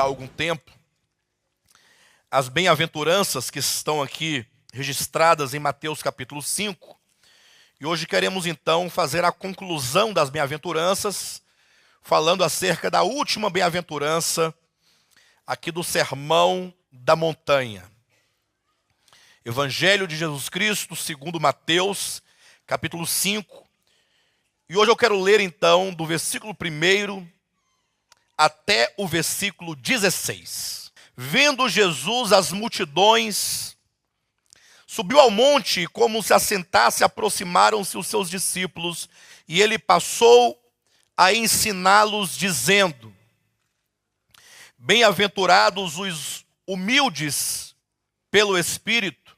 há algum tempo as bem-aventuranças que estão aqui registradas em Mateus capítulo 5. E hoje queremos então fazer a conclusão das bem-aventuranças, falando acerca da última bem-aventurança aqui do Sermão da Montanha. Evangelho de Jesus Cristo, segundo Mateus, capítulo 5. E hoje eu quero ler então do versículo 1 até o versículo 16. Vendo Jesus as multidões, subiu ao monte e como se assentasse, aproximaram-se os seus discípulos, e ele passou a ensiná-los, dizendo: Bem-aventurados os humildes pelo Espírito,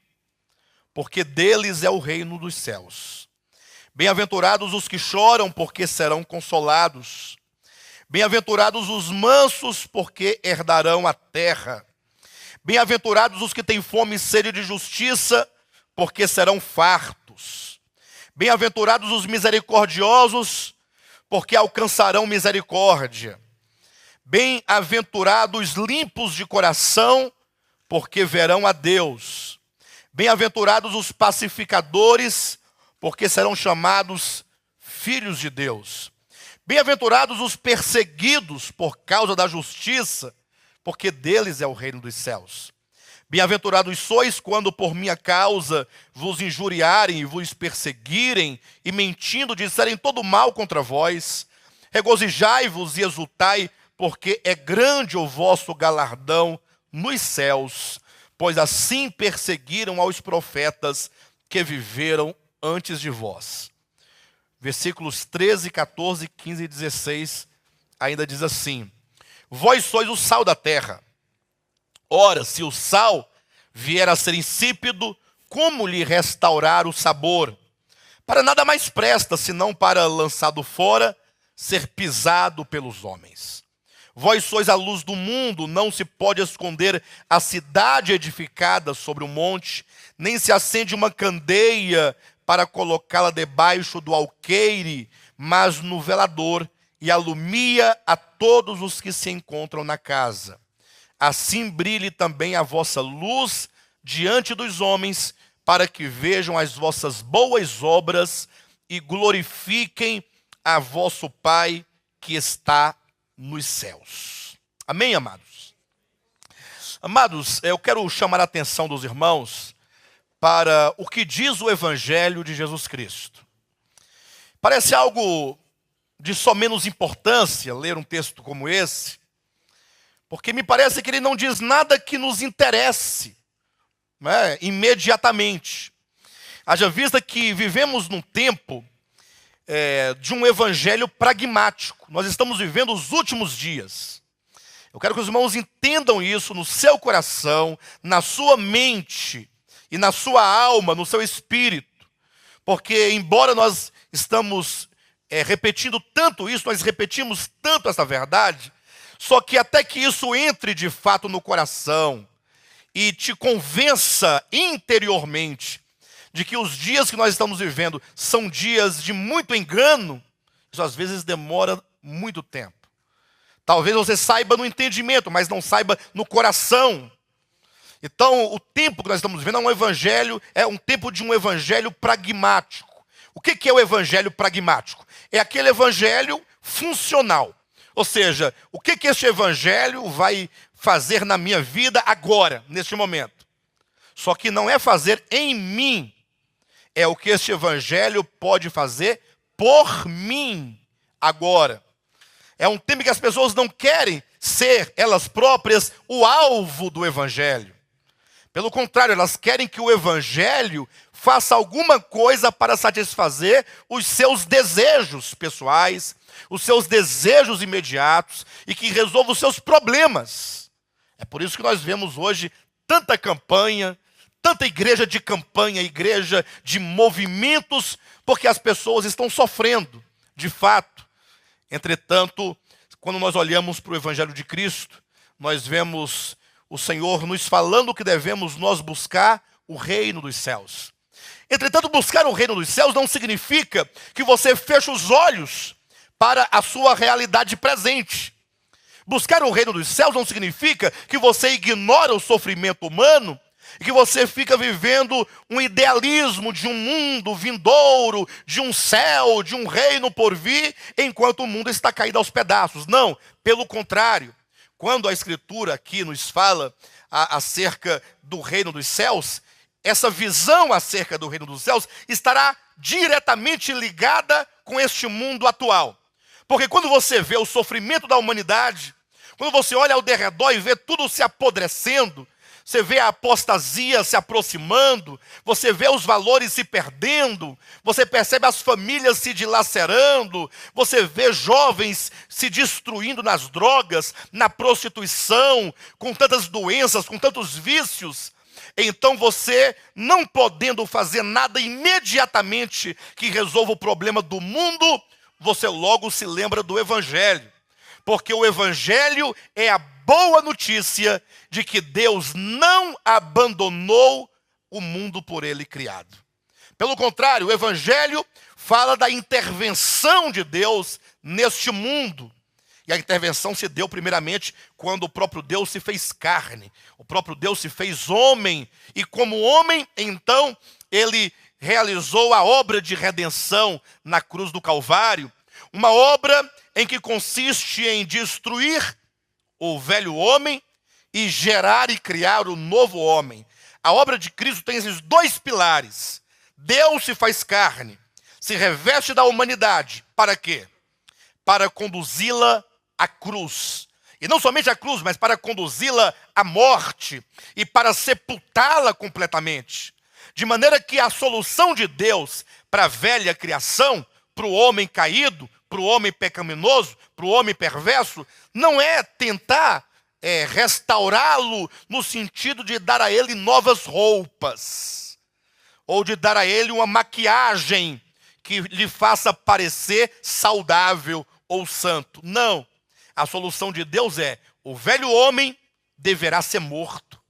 porque deles é o reino dos céus. Bem-aventurados os que choram, porque serão consolados. Bem-aventurados os mansos, porque herdarão a terra. Bem-aventurados os que têm fome e sede de justiça, porque serão fartos. Bem-aventurados os misericordiosos, porque alcançarão misericórdia. Bem-aventurados limpos de coração, porque verão a Deus. Bem-aventurados os pacificadores, porque serão chamados filhos de Deus. Bem-aventurados os perseguidos por causa da justiça, porque deles é o reino dos céus. Bem-aventurados sois quando por minha causa vos injuriarem e vos perseguirem, e mentindo disserem todo mal contra vós. Regozijai-vos e exultai, porque é grande o vosso galardão nos céus, pois assim perseguiram aos profetas que viveram antes de vós. Versículos 13, 14, 15 e 16 ainda diz assim: Vós sois o sal da terra. Ora, se o sal vier a ser insípido, como lhe restaurar o sabor? Para nada mais presta, senão para, lançado fora, ser pisado pelos homens. Vós sois a luz do mundo, não se pode esconder a cidade edificada sobre um monte, nem se acende uma candeia para colocá-la debaixo do alqueire, mas no velador, e alumia a todos os que se encontram na casa. Assim brilhe também a vossa luz diante dos homens, para que vejam as vossas boas obras e glorifiquem a vosso Pai que está nos céus. Amém, amados? Amados, eu quero chamar a atenção dos irmãos para o que diz o Evangelho de Jesus Cristo. Parece algo de só menos importância ler um texto como esse, porque me parece que ele não diz nada que nos interesse, né, imediatamente. Haja vista que vivemos num tempo de um evangelho pragmático. Nós estamos vivendo os últimos dias. Eu quero que os irmãos entendam isso no seu coração, na sua mente e na sua alma, no seu espírito. Porque embora nós estamos repetindo tanto isso, nós repetimos tanto essa verdade, só que até que isso entre de fato no coração e te convença interiormente de que os dias que nós estamos vivendo são dias de muito engano, isso às vezes demora muito tempo. Talvez você saiba no entendimento, mas não saiba no coração. Então, o tempo que nós estamos vivendo é um tempo de um evangelho pragmático. O que é o evangelho pragmático? É aquele evangelho funcional. Ou seja, o que este evangelho vai fazer na minha vida agora, neste momento? Só que não é fazer em mim, é o que este evangelho pode fazer por mim agora. É um tempo que as pessoas não querem ser elas próprias o alvo do evangelho. Pelo contrário, elas querem que o evangelho faça alguma coisa para satisfazer os seus desejos pessoais, os seus desejos imediatos e que resolva os seus problemas. É por isso que nós vemos hoje tanta campanha, tanta igreja de campanha, igreja de movimentos, porque as pessoas estão sofrendo, de fato. Entretanto, quando nós olhamos para o Evangelho de Cristo, nós vemos o Senhor nos falando que devemos nós buscar o reino dos céus. Entretanto, buscar o reino dos céus não significa que você feche os olhos para a sua realidade presente. Buscar o reino dos céus não significa que você ignora o sofrimento humano e que você fica vivendo um idealismo de um mundo vindouro, de um céu, de um reino por vir, enquanto o mundo está caído aos pedaços. Não, pelo contrário. Quando a Escritura aqui nos fala acerca do reino dos céus, essa visão acerca do reino dos céus estará diretamente ligada com este mundo atual. Porque quando você vê o sofrimento da humanidade, quando você olha ao derredor e vê tudo se apodrecendo, você vê a apostasia se aproximando, você vê os valores se perdendo, você percebe as famílias se dilacerando, você vê jovens se destruindo nas drogas, na prostituição, com tantas doenças, com tantos vícios. Então você, não podendo fazer nada imediatamente que resolva o problema do mundo, você logo se lembra do Evangelho. Porque o Evangelho é a boa notícia de que Deus não abandonou o mundo por ele criado. Pelo contrário, o Evangelho fala da intervenção de Deus neste mundo. E a intervenção se deu primeiramente quando o próprio Deus se fez carne. O próprio Deus se fez homem. E como homem, então, ele realizou a obra de redenção na cruz do Calvário. Uma obra em que consiste em destruir o velho homem e gerar e criar o novo homem. A obra de Cristo tem esses dois pilares. Deus se faz carne, se reveste da humanidade. Para quê? Para conduzi-la à cruz. E não somente à cruz, mas para conduzi-la à morte e para sepultá-la completamente. De maneira que a solução de Deus para a velha criação, para o homem caído, para o homem pecaminoso, para o homem perverso, não é tentar restaurá-lo no sentido de dar a ele novas roupas, ou de dar a ele uma maquiagem que lhe faça parecer saudável ou santo. Não. A solução de Deus é: o velho homem deverá ser morto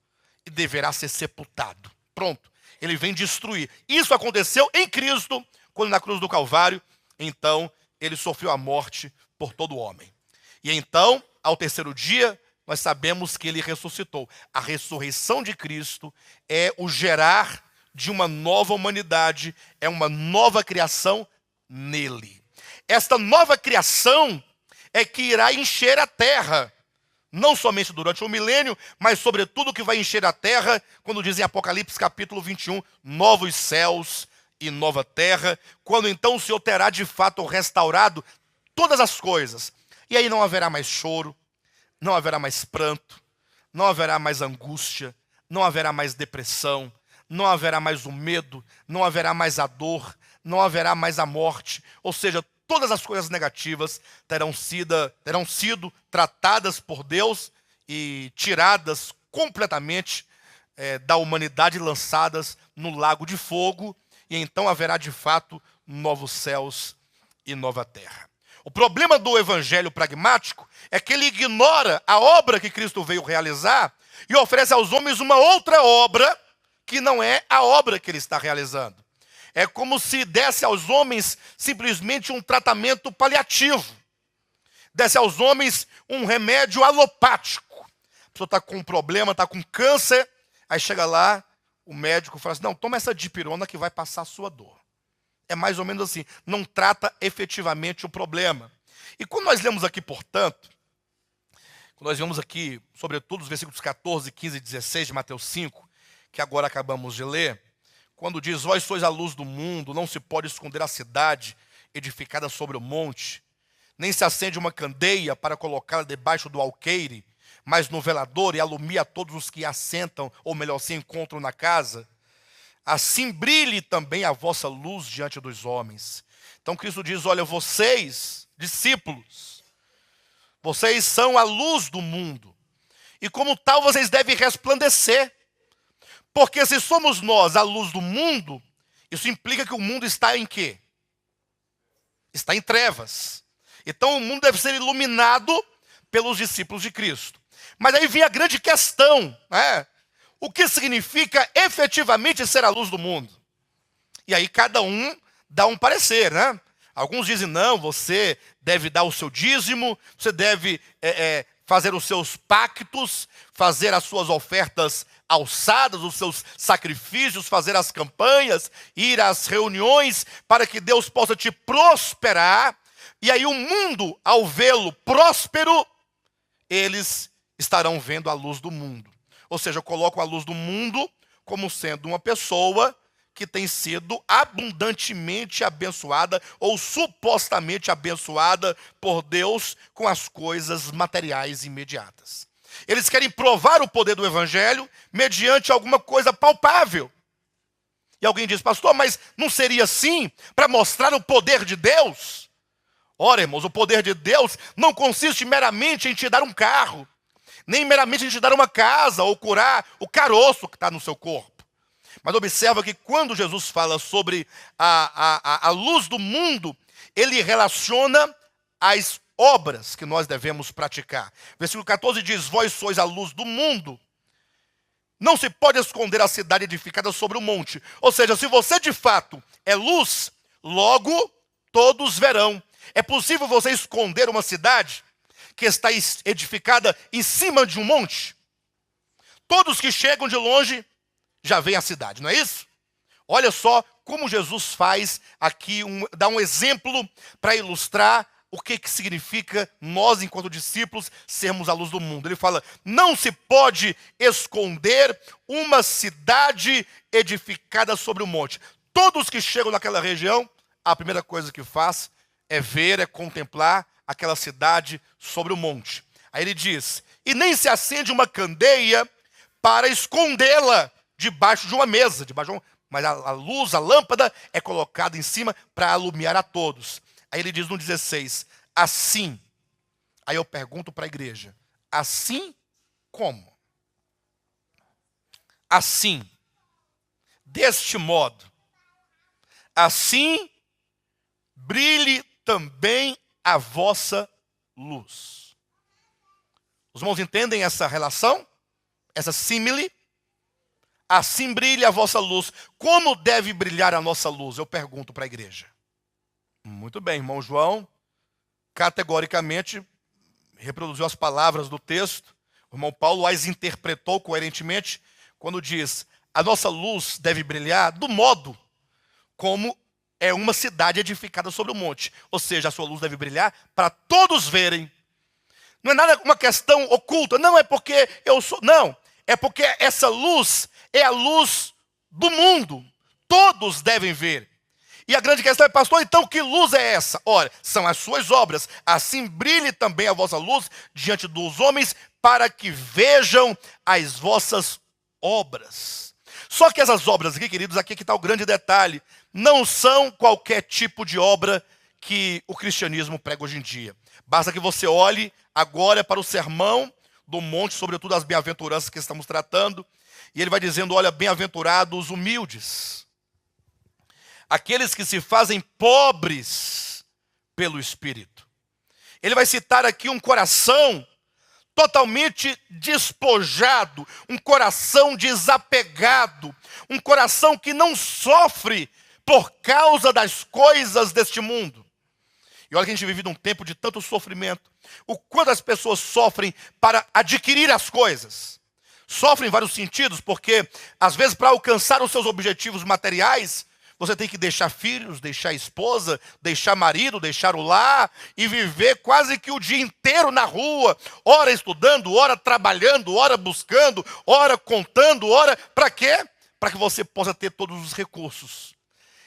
e deverá ser sepultado. Pronto. Ele vem destruir. Isso aconteceu em Cristo, quando na cruz do Calvário, então, ele sofreu a morte por todo homem. E então, ao terceiro dia, nós sabemos que ele ressuscitou. A ressurreição de Cristo é o gerar de uma nova humanidade, é uma nova criação nele. Esta nova criação é que irá encher a terra, não somente durante o milênio, mas sobretudo que vai encher a terra, quando diz em Apocalipse capítulo 21, novos céus e nova terra, quando então o Senhor terá de fato restaurado todas as coisas. E aí não haverá mais choro, não haverá mais pranto, não haverá mais angústia, não haverá mais depressão, não haverá mais o medo, não haverá mais a dor, não haverá mais a morte. Ou seja, todas as coisas negativas terão sido tratadas por Deus e tiradas completamente da humanidade, lançadas no lago de fogo. E então haverá de fato novos céus e nova terra. O problema do evangelho pragmático é que ele ignora a obra que Cristo veio realizar e oferece aos homens uma outra obra que não é a obra que ele está realizando. É como se desse aos homens simplesmente um tratamento paliativo. Desse aos homens um remédio alopático. A pessoa está com um problema, está com câncer, aí chega lá, o médico fala assim: não, toma essa dipirona que vai passar a sua dor. É mais ou menos assim, não trata efetivamente o problema. E quando nós lemos aqui, portanto, quando nós vemos aqui, sobretudo os versículos 14, 15 e 16 de Mateus 5, que agora acabamos de ler, quando diz: vós sois a luz do mundo, não se pode esconder a cidade edificada sobre o monte, nem se acende uma candeia para colocá-la debaixo do alqueire, mas no velador, e alumia a todos os que assentam, ou melhor, se encontram na casa. Assim brilhe também a vossa luz diante dos homens. Então Cristo diz: olha, vocês, discípulos, vocês são a luz do mundo, e como tal vocês devem resplandecer. Porque se somos nós a luz do mundo, isso implica que o mundo está em quê? Está em trevas. Então o mundo deve ser iluminado pelos discípulos de Cristo. Mas aí vem a grande questão, né? O que significa efetivamente ser a luz do mundo? E aí cada um dá um parecer, né? Alguns dizem: não, você deve dar o seu dízimo, você deve fazer os seus pactos, fazer as suas ofertas alçadas, os seus sacrifícios, fazer as campanhas, ir às reuniões, para que Deus possa te prosperar. E aí o mundo, ao vê-lo próspero, eles estarão vendo a luz do mundo. Ou seja, eu coloco a luz do mundo como sendo uma pessoa que tem sido abundantemente abençoada ou supostamente abençoada por Deus com as coisas materiais imediatas. Eles querem provar o poder do evangelho mediante alguma coisa palpável. E alguém diz, pastor, mas não seria assim para mostrar o poder de Deus? Ora, irmãos, o poder de Deus não consiste meramente em te dar um carro, nem meramente em te dar uma casa ou curar o caroço que está no seu corpo. Mas observa que quando Jesus fala sobre a luz do mundo, ele relaciona as obras que nós devemos praticar. Versículo 14 diz, vós sois a luz do mundo. Não se pode esconder a cidade edificada sobre o monte. Ou seja, se você de fato é luz, logo todos verão. É possível você esconder uma cidade que está edificada em cima de um monte? Todos que chegam de longe já veem a cidade, não é isso? Olha só como Jesus faz aqui, dá um exemplo para ilustrar o que significa nós, enquanto discípulos, sermos a luz do mundo. Ele fala, não se pode esconder uma cidade edificada sobre o monte. Todos que chegam naquela região, a primeira coisa que faz é ver, é contemplar aquela cidade sobre o monte. Aí ele diz, e nem se acende uma candeia para escondê-la debaixo de uma mesa, mas a luz, a lâmpada é colocada em cima para alumiar a todos. Aí ele diz no 16, assim, aí eu pergunto para a igreja, assim como? Assim, deste modo, assim brilhe também a vossa luz. Os irmãos entendem essa relação? Essa símile? Assim brilha a vossa luz. Como deve brilhar a nossa luz? Eu pergunto para a igreja. Muito bem, irmão João, categoricamente, reproduziu as palavras do texto. O irmão Paulo as interpretou coerentemente, quando diz, a nossa luz deve brilhar do modo como é uma cidade edificada sobre o monte. Ou seja, a sua luz deve brilhar para todos verem. Não é nada uma questão oculta, não é porque eu sou, não. É porque essa luz é a luz do mundo. Todos devem ver. E a grande questão é, pastor, então que luz é essa? Ora, são as suas obras. Assim brilhe também a vossa luz diante dos homens, para que vejam as vossas obras. Só que essas obras aqui, queridos, aqui que está o grande detalhe, não são qualquer tipo de obra que o cristianismo prega hoje em dia. Basta que você olhe agora para o sermão do monte, sobretudo as bem-aventuranças que estamos tratando, e ele vai dizendo, olha, bem-aventurados os humildes, aqueles que se fazem pobres pelo Espírito. Ele vai citar aqui um coração totalmente despojado, um coração desapegado, um coração que não sofre por causa das coisas deste mundo. E olha que a gente vive num tempo de tanto sofrimento. O quanto as pessoas sofrem para adquirir as coisas. Sofrem em vários sentidos, porque às vezes para alcançar os seus objetivos materiais, você tem que deixar filhos, deixar esposa, deixar marido, deixar o lar e viver quase que o dia inteiro na rua, ora estudando, ora trabalhando, ora buscando, ora contando, ora para quê? Para que você possa ter todos os recursos.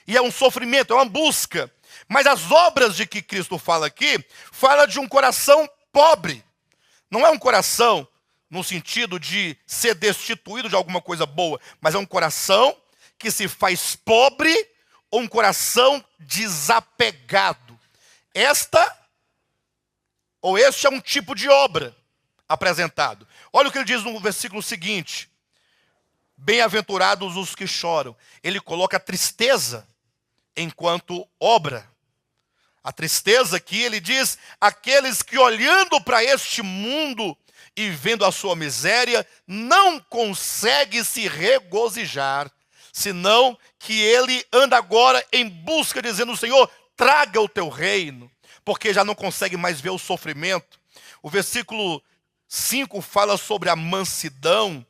E é um sofrimento, é uma busca. Mas as obras de que Cristo fala aqui, fala de um coração pobre. Não é um coração no sentido de ser destituído de alguma coisa boa, mas é um coração que se faz pobre ou um coração desapegado. Este é um tipo de obra apresentado. Olha o que ele diz no versículo seguinte. Bem-aventurados os que choram. Ele coloca a tristeza enquanto obra. A tristeza aqui, ele diz, aqueles que olhando para este mundo e vendo a sua miséria, não conseguem se regozijar, senão que ele anda agora em busca, dizendo, Senhor, traga o teu reino, porque já não consegue mais ver o sofrimento. O versículo 5 fala sobre a mansidão.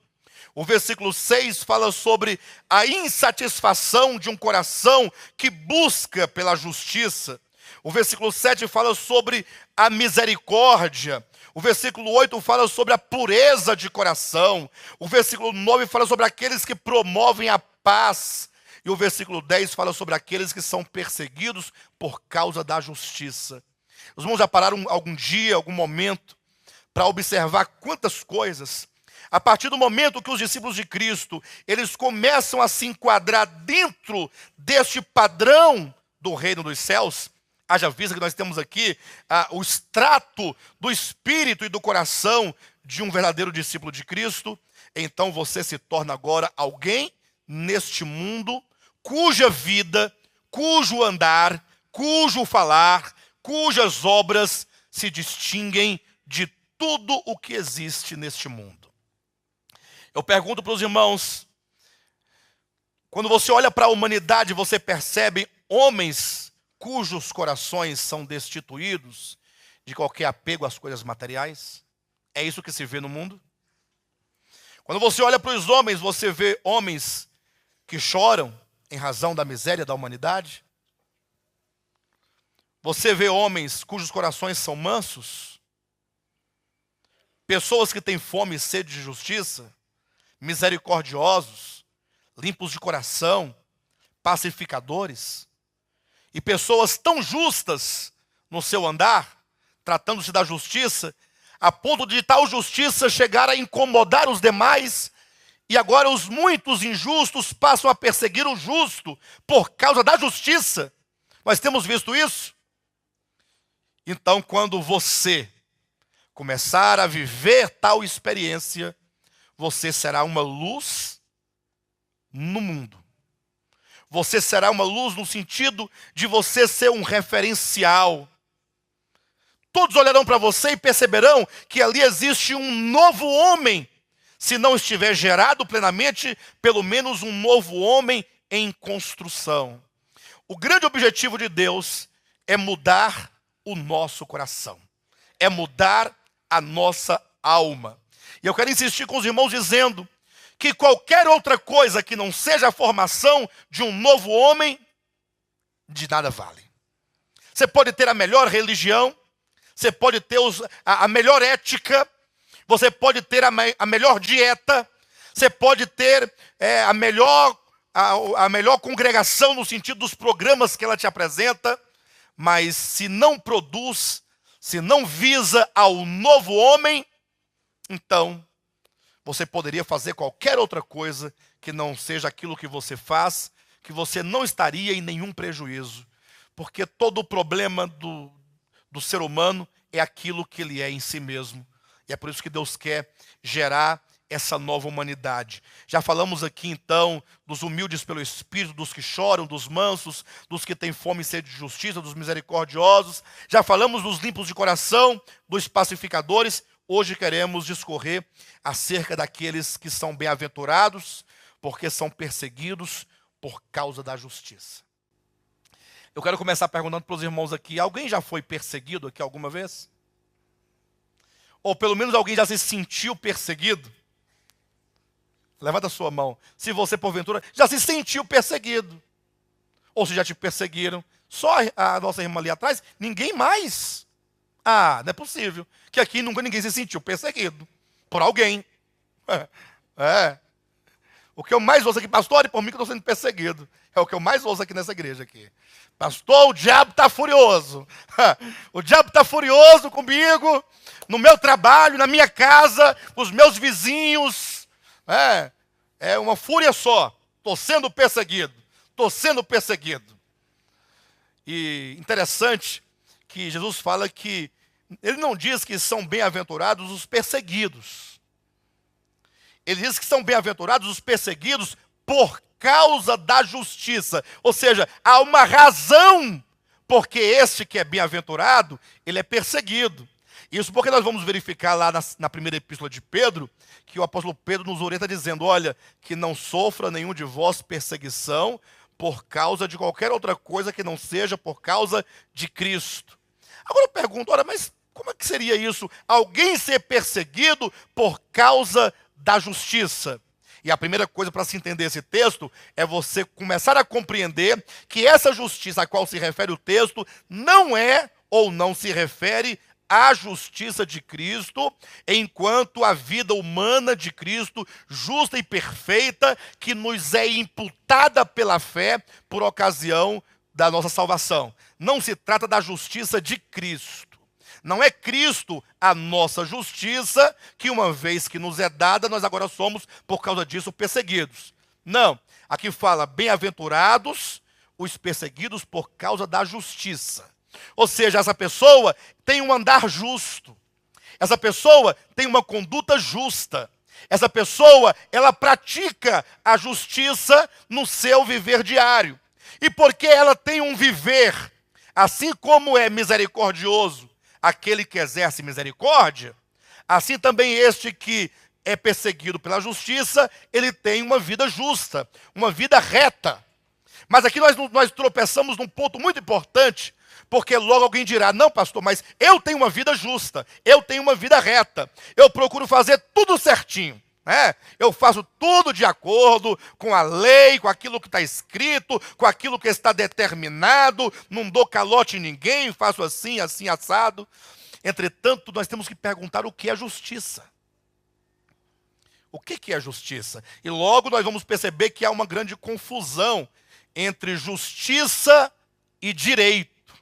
O versículo 6 fala sobre a insatisfação de um coração que busca pela justiça. O versículo 7 fala sobre a misericórdia. O versículo 8 fala sobre a pureza de coração. O versículo 9 fala sobre aqueles que promovem a paz. E o versículo 10 fala sobre aqueles que são perseguidos por causa da justiça. Os irmãos já pararam algum dia, algum momento, para observar quantas coisas, a partir do momento que os discípulos de Cristo, eles começam a se enquadrar dentro deste padrão do reino dos céus, haja vista que nós temos aqui o extrato do espírito e do coração de um verdadeiro discípulo de Cristo, então você se torna agora alguém neste mundo cuja vida, cujo andar, cujo falar, cujas obras se distinguem de tudo o que existe neste mundo. Eu pergunto para os irmãos, quando você olha para a humanidade, você percebe homens cujos corações são destituídos de qualquer apego às coisas materiais? É isso que se vê no mundo? Quando você olha para os homens, você vê homens que choram em razão da miséria da humanidade? Você vê homens cujos corações são mansos? Pessoas que têm fome e sede de justiça? Misericordiosos, limpos de coração, pacificadores? E pessoas tão justas no seu andar, tratando-se da justiça, a ponto de tal justiça chegar a incomodar os demais, e agora os muitos injustos passam a perseguir o justo por causa da justiça. Nós temos visto isso? Então, quando você começar a viver tal experiência, você será uma luz no mundo. Você será uma luz no sentido de você ser um referencial. Todos olharão para você e perceberão que ali existe um novo homem. Se não estiver gerado plenamente, pelo menos um novo homem em construção. O grande objetivo de Deus é mudar o nosso coração. É mudar a nossa alma. E eu quero insistir com os irmãos dizendo que qualquer outra coisa que não seja a formação de um novo homem, de nada vale. Você pode ter a melhor religião, você pode ter a melhor ética, você pode ter a melhor dieta, você pode ter a melhor congregação no sentido dos programas que ela te apresenta, mas se não produz, se não visa ao novo homem, então você poderia fazer qualquer outra coisa que não seja aquilo que você faz, que você não estaria em nenhum prejuízo. Porque todo o problema do ser humano é aquilo que ele é em si mesmo. E é por isso que Deus quer gerar essa nova humanidade. Já falamos aqui então dos humildes pelo Espírito, dos que choram, dos mansos, dos que têm fome e sede de justiça, dos misericordiosos. Já falamos dos limpos de coração, dos pacificadores. Hoje queremos discorrer acerca daqueles que são bem-aventurados, porque são perseguidos por causa da justiça. Eu quero começar perguntando para os irmãos aqui, alguém já foi perseguido aqui alguma vez? Ou pelo menos alguém já se sentiu perseguido? Levanta a sua mão. Se você, porventura, já se sentiu perseguido. Ou se já te perseguiram. Só a nossa irmã ali atrás, ninguém mais. Ah, não é possível. Que aqui nunca ninguém se sentiu perseguido. Por alguém. O que eu mais ouço aqui, pastor, ore por mim que eu estou sendo perseguido. É o que eu mais ouço aqui nessa igreja aqui. Pastor, o diabo está furioso. O diabo está furioso comigo, no meu trabalho, na minha casa, com os meus vizinhos. É uma fúria só. Estou sendo perseguido. Estou sendo perseguido. E interessante que Jesus fala que ele não diz que são bem-aventurados os perseguidos. Ele diz que são bem-aventurados os perseguidos por causa da justiça. Ou seja, há uma razão porque este que é bem-aventurado, ele é perseguido. Isso porque nós vamos verificar lá na primeira epístola de Pedro, que o apóstolo Pedro nos orienta dizendo, olha, que não sofra nenhum de vós perseguição por causa de qualquer outra coisa que não seja por causa de Cristo. Agora eu pergunto, ora, mas como é que seria isso? Alguém ser perseguido por causa da justiça. E a primeira coisa para se entender esse texto é você começar a compreender que essa justiça a qual se refere o texto não é ou não se refere à justiça de Cristo, enquanto a vida humana de Cristo, justa e perfeita, que nos é imputada pela fé por ocasião da nossa salvação. Não se trata da justiça de Cristo. Não é Cristo a nossa justiça, que uma vez que nos é dada, nós agora somos, por causa disso, perseguidos. Não, aqui fala, bem-aventurados os perseguidos por causa da justiça. Ou seja, essa pessoa tem um andar justo. Essa pessoa tem uma conduta justa. Essa pessoa, ela pratica a justiça no seu viver diário. E porque ela tem um viver, assim como é misericordioso aquele que exerce misericórdia, assim também este que é perseguido pela justiça, ele tem uma vida justa, uma vida reta. Mas aqui nós tropeçamos num ponto muito importante, porque logo alguém dirá, não pastor, mas eu tenho uma vida justa, eu tenho uma vida reta, eu procuro fazer tudo certinho. Eu faço tudo de acordo com a lei, com aquilo que está escrito, com aquilo que está determinado, não dou calote em ninguém, faço assim, assim, assado. Entretanto, nós temos que perguntar o que é justiça. O que é justiça? E logo nós vamos perceber que há uma grande confusão entre justiça e direito.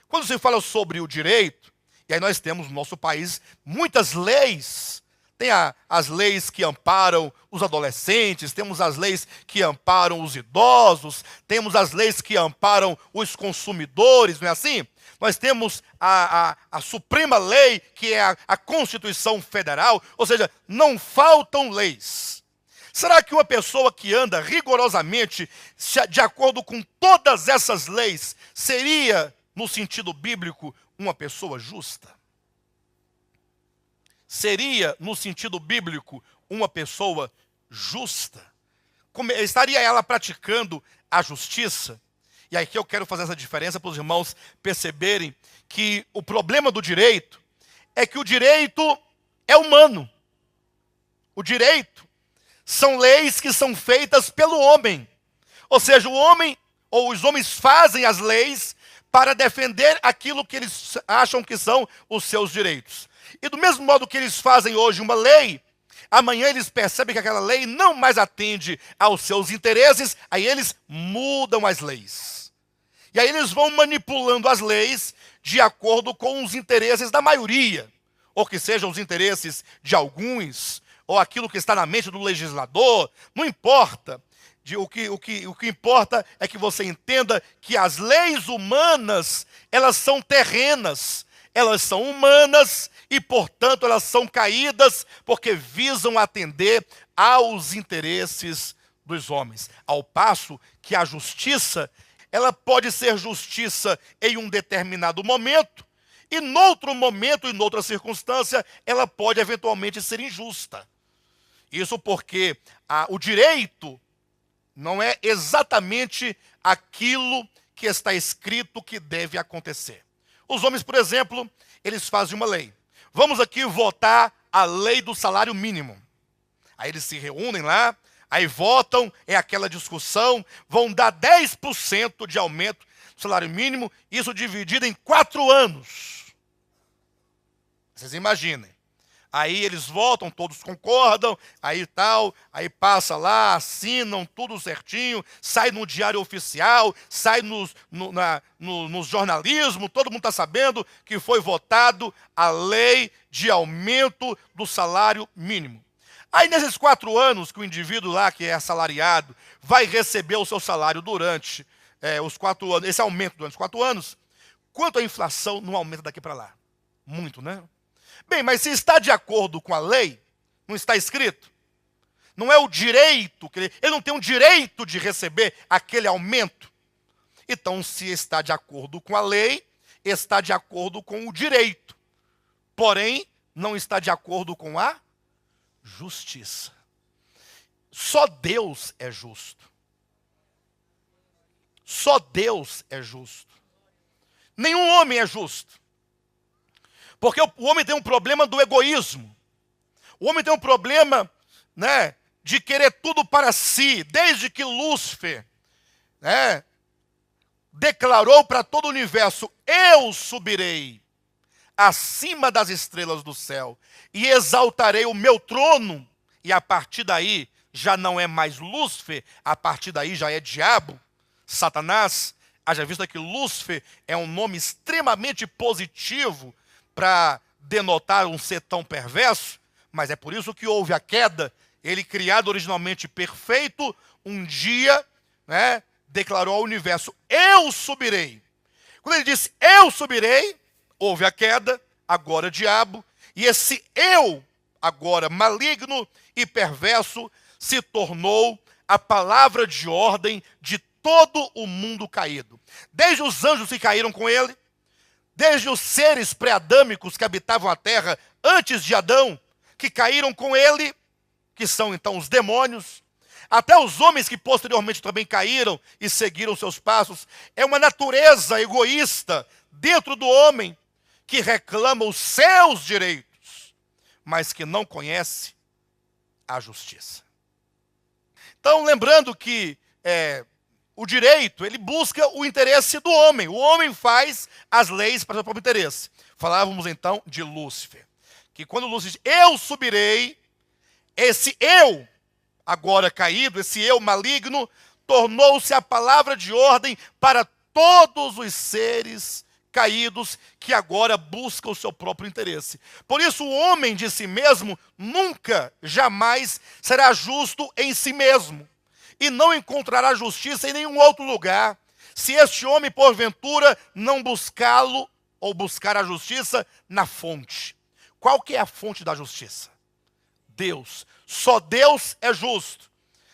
Quando se fala sobre o direito, e aí nós temos no nosso país muitas leis. Tem as leis que amparam os adolescentes, temos as leis que amparam os idosos, temos as leis que amparam os consumidores, não é assim? Nós temos a suprema lei, que é a Constituição Federal, ou seja, não faltam leis. Será que uma pessoa que anda rigorosamente de acordo com todas essas leis seria, no sentido bíblico, uma pessoa justa? Seria, no sentido bíblico, uma pessoa justa? Estaria ela praticando a justiça? E aqui eu quero fazer essa diferença para os irmãos perceberem que o problema do direito é que o direito é humano. O direito são leis que são feitas pelo homem. Ou seja, o homem ou os homens fazem as leis para defender aquilo que eles acham que são os seus direitos. E do mesmo modo que eles fazem hoje uma lei, amanhã eles percebem que aquela lei não mais atende aos seus interesses, aí eles mudam as leis. E aí eles vão manipulando as leis de acordo com os interesses da maioria, ou que sejam os interesses de alguns, ou aquilo que está na mente do legislador, não importa. O que importa é que você entenda que as leis humanas, elas são terrenas, elas são humanas e, portanto, elas são caídas porque visam atender aos interesses dos homens. Ao passo que a justiça, ela pode ser justiça em um determinado momento e, noutro momento e noutra circunstância, ela pode eventualmente ser injusta. Isso porque o direito não é exatamente aquilo que está escrito que deve acontecer. Os homens, por exemplo, eles fazem uma lei. Vamos aqui votar a lei do salário mínimo. Aí eles se reúnem lá, aí votam, é aquela discussão, vão dar 10% de aumento do salário mínimo, isso dividido em 4 anos. Vocês imaginem. Aí eles votam, todos concordam, aí tal, aí passa lá, assinam tudo certinho, sai no diário oficial, sai no jornalismo, todo mundo está sabendo que foi votado a lei de aumento do salário mínimo. Aí nesses 4 anos que o indivíduo lá que é assalariado vai receber o seu salário durante os 4 anos, esse aumento durante os 4 anos, quanto a inflação não aumenta daqui para lá? Muito, né? Bem, mas se está de acordo com a lei, não está escrito, não é o direito, ele não tem o direito de receber aquele aumento. Então, se está de acordo com a lei, está de acordo com o direito. Porém, não está de acordo com a justiça. Só Deus é justo. Só Deus é justo. Nenhum homem é justo. Porque o homem tem um problema do egoísmo. O homem tem um problema, né, de querer tudo para si. Desde que Lúcifer, né, declarou para todo o universo: eu subirei acima das estrelas do céu e exaltarei o meu trono. E a partir daí já não é mais Lúcifer, a partir daí já é diabo, Satanás. Haja vista que Lúcifer é um nome extremamente positivo para denotar um ser tão perverso, mas é por isso que houve a queda. Ele, criado originalmente perfeito, um dia, né, declarou ao universo: eu subirei. Quando ele disse eu subirei, houve a queda, agora diabo, e esse eu, agora maligno e perverso, se tornou a palavra de ordem de todo o mundo caído. Desde os anjos que caíram com ele, desde os seres pré-adâmicos que habitavam a terra antes de Adão, que caíram com ele, que são então os demônios, até os homens que posteriormente também caíram e seguiram seus passos. É uma natureza egoísta dentro do homem que reclama os seus direitos, mas que não conhece a justiça. Então, lembrando que o direito, ele busca o interesse do homem. O homem faz as leis para o seu próprio interesse. Falávamos então de Lúcifer, que quando Lúcifer diz eu subirei, esse eu agora caído, esse eu maligno, tornou-se a palavra de ordem para todos os seres caídos que agora buscam o seu próprio interesse. Por isso o homem de si mesmo nunca, jamais será justo em si mesmo, e não encontrará justiça em nenhum outro lugar, se este homem, porventura, não buscá-lo ou buscar a justiça na fonte. Qual que é a fonte da justiça? Deus. Só Deus é justo.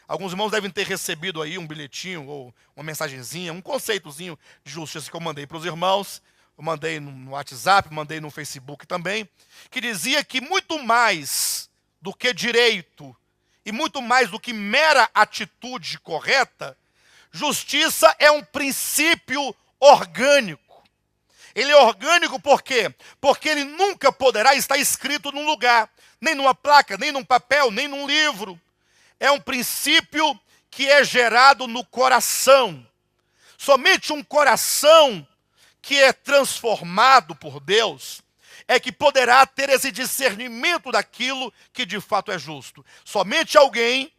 Alguns irmãos devem ter recebido aí um bilhetinho ou uma mensagenzinha, um conceitozinho de justiça que eu mandei para os irmãos. Eu mandei no WhatsApp, mandei no Facebook também, que dizia que muito mais do que direito e muito mais do que mera atitude correta, justiça é um princípio orgânico. Ele é orgânico por quê? Porque ele nunca poderá estar escrito num lugar, nem numa placa, nem num papel, nem num livro. É um princípio que é gerado no coração. Somente um coração que é transformado por Deus é que poderá ter esse discernimento daquilo que de fato é justo. Somente alguém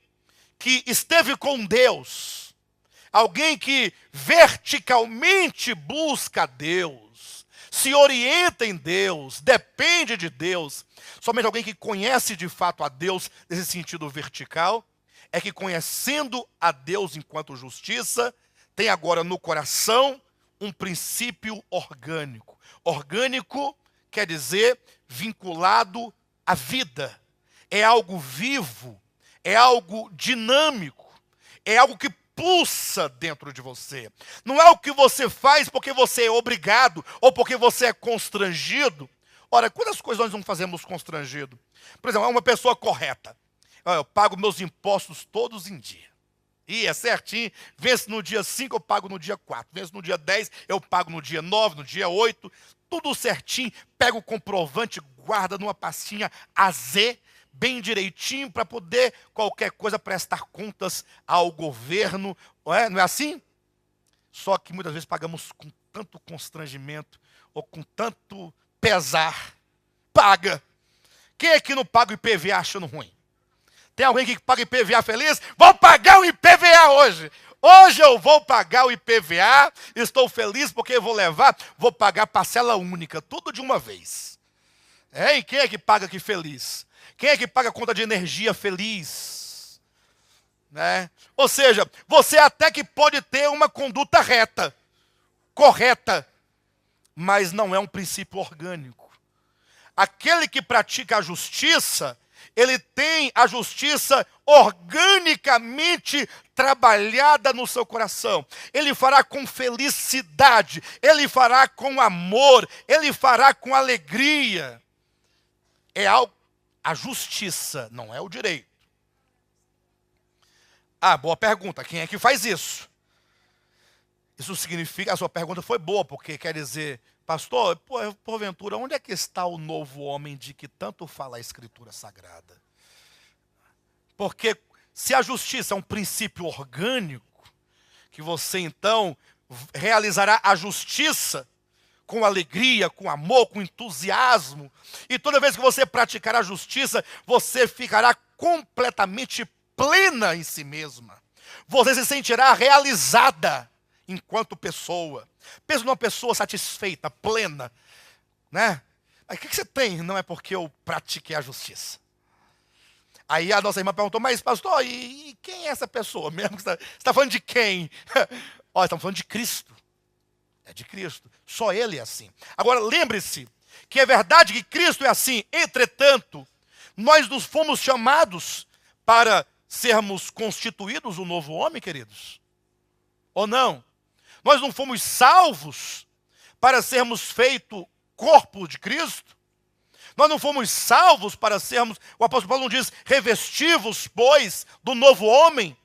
que esteve com Deus, alguém que verticalmente busca Deus, se orienta em Deus, depende de Deus, somente alguém que conhece de fato a Deus nesse sentido vertical, é que conhecendo a Deus enquanto justiça, tem agora no coração um princípio orgânico. Orgânico quer dizer vinculado à vida. É algo vivo, é algo dinâmico, é algo que pulsa dentro de você. Não é o que você faz porque você é obrigado ou porque você é constrangido. Ora, quantas coisas nós não fazemos constrangido? Por exemplo, é uma pessoa correta. Eu pago meus impostos todos em dia. E é certinho, vence no dia 5, eu pago no dia 4. Vence no dia 10, eu pago no dia 9, no dia 8. Tudo certinho, pega o comprovante, guarda numa pastinha AZ, bem direitinho, para poder, qualquer coisa, prestar contas ao governo. Não é assim? Só que muitas vezes pagamos com tanto constrangimento, ou com tanto pesar. Paga. Quem é que não paga o IPVA achando ruim? Tem alguém que paga IPVA feliz? Vou pagar o IPVA hoje. Hoje eu vou pagar o IPVA. Estou feliz porque vou pagar parcela única, tudo de uma vez. E quem é que paga aqui feliz? Quem é que paga a conta de energia feliz? Ou seja, você até que pode ter uma conduta reta, correta, mas não é um princípio orgânico. Aquele que pratica a justiça, ele tem a justiça organicamente trabalhada no seu coração. Ele fará com felicidade, ele fará com amor, ele fará com alegria. A justiça, não é o direito. Boa pergunta. Quem é que faz isso? Isso significa, a sua pergunta foi boa, porque quer dizer, pastor, porventura, onde é que está o novo homem de que tanto fala a Escritura Sagrada? Porque se a justiça é um princípio orgânico, que você então realizará a justiça com alegria, com amor, com entusiasmo, e toda vez que você praticar a justiça, você ficará completamente plena em si mesma. Você se sentirá realizada enquanto pessoa. Pensa numa pessoa satisfeita, plena, né? Aí o que você tem? Não é porque eu pratiquei a justiça. Aí a nossa irmã perguntou, mas pastor, e quem é essa pessoa mesmo? Você está falando de quem? Olha, estamos falando de Cristo. É de Cristo. Só Ele é assim. Agora, lembre-se que é verdade que Cristo é assim. Entretanto, nós nos fomos chamados para sermos constituídos um novo homem, queridos. Ou não? Nós não fomos salvos para sermos feito corpo de Cristo. Nós não fomos salvos para sermos, o apóstolo Paulo não diz, revestivos, pois, do novo homem.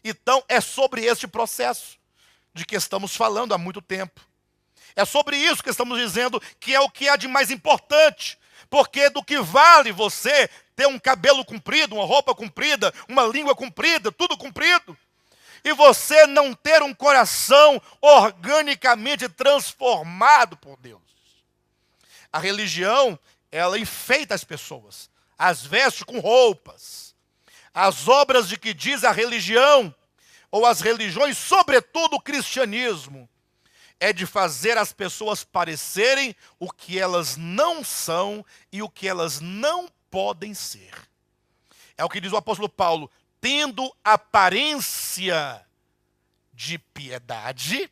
Então, é sobre este processo de que estamos falando há muito tempo. É sobre isso que estamos dizendo que é o que há de mais importante. Porque do que vale você ter um cabelo comprido, uma roupa comprida, uma língua comprida, tudo comprido, e você não ter um coração organicamente transformado por Deus. A religião, ela enfeita as pessoas, as veste com roupas. As obras de que diz a religião, ou as religiões, sobretudo o cristianismo, é de fazer as pessoas parecerem o que elas não são e o que elas não podem ser. É o que diz o apóstolo Paulo, tendo aparência de piedade,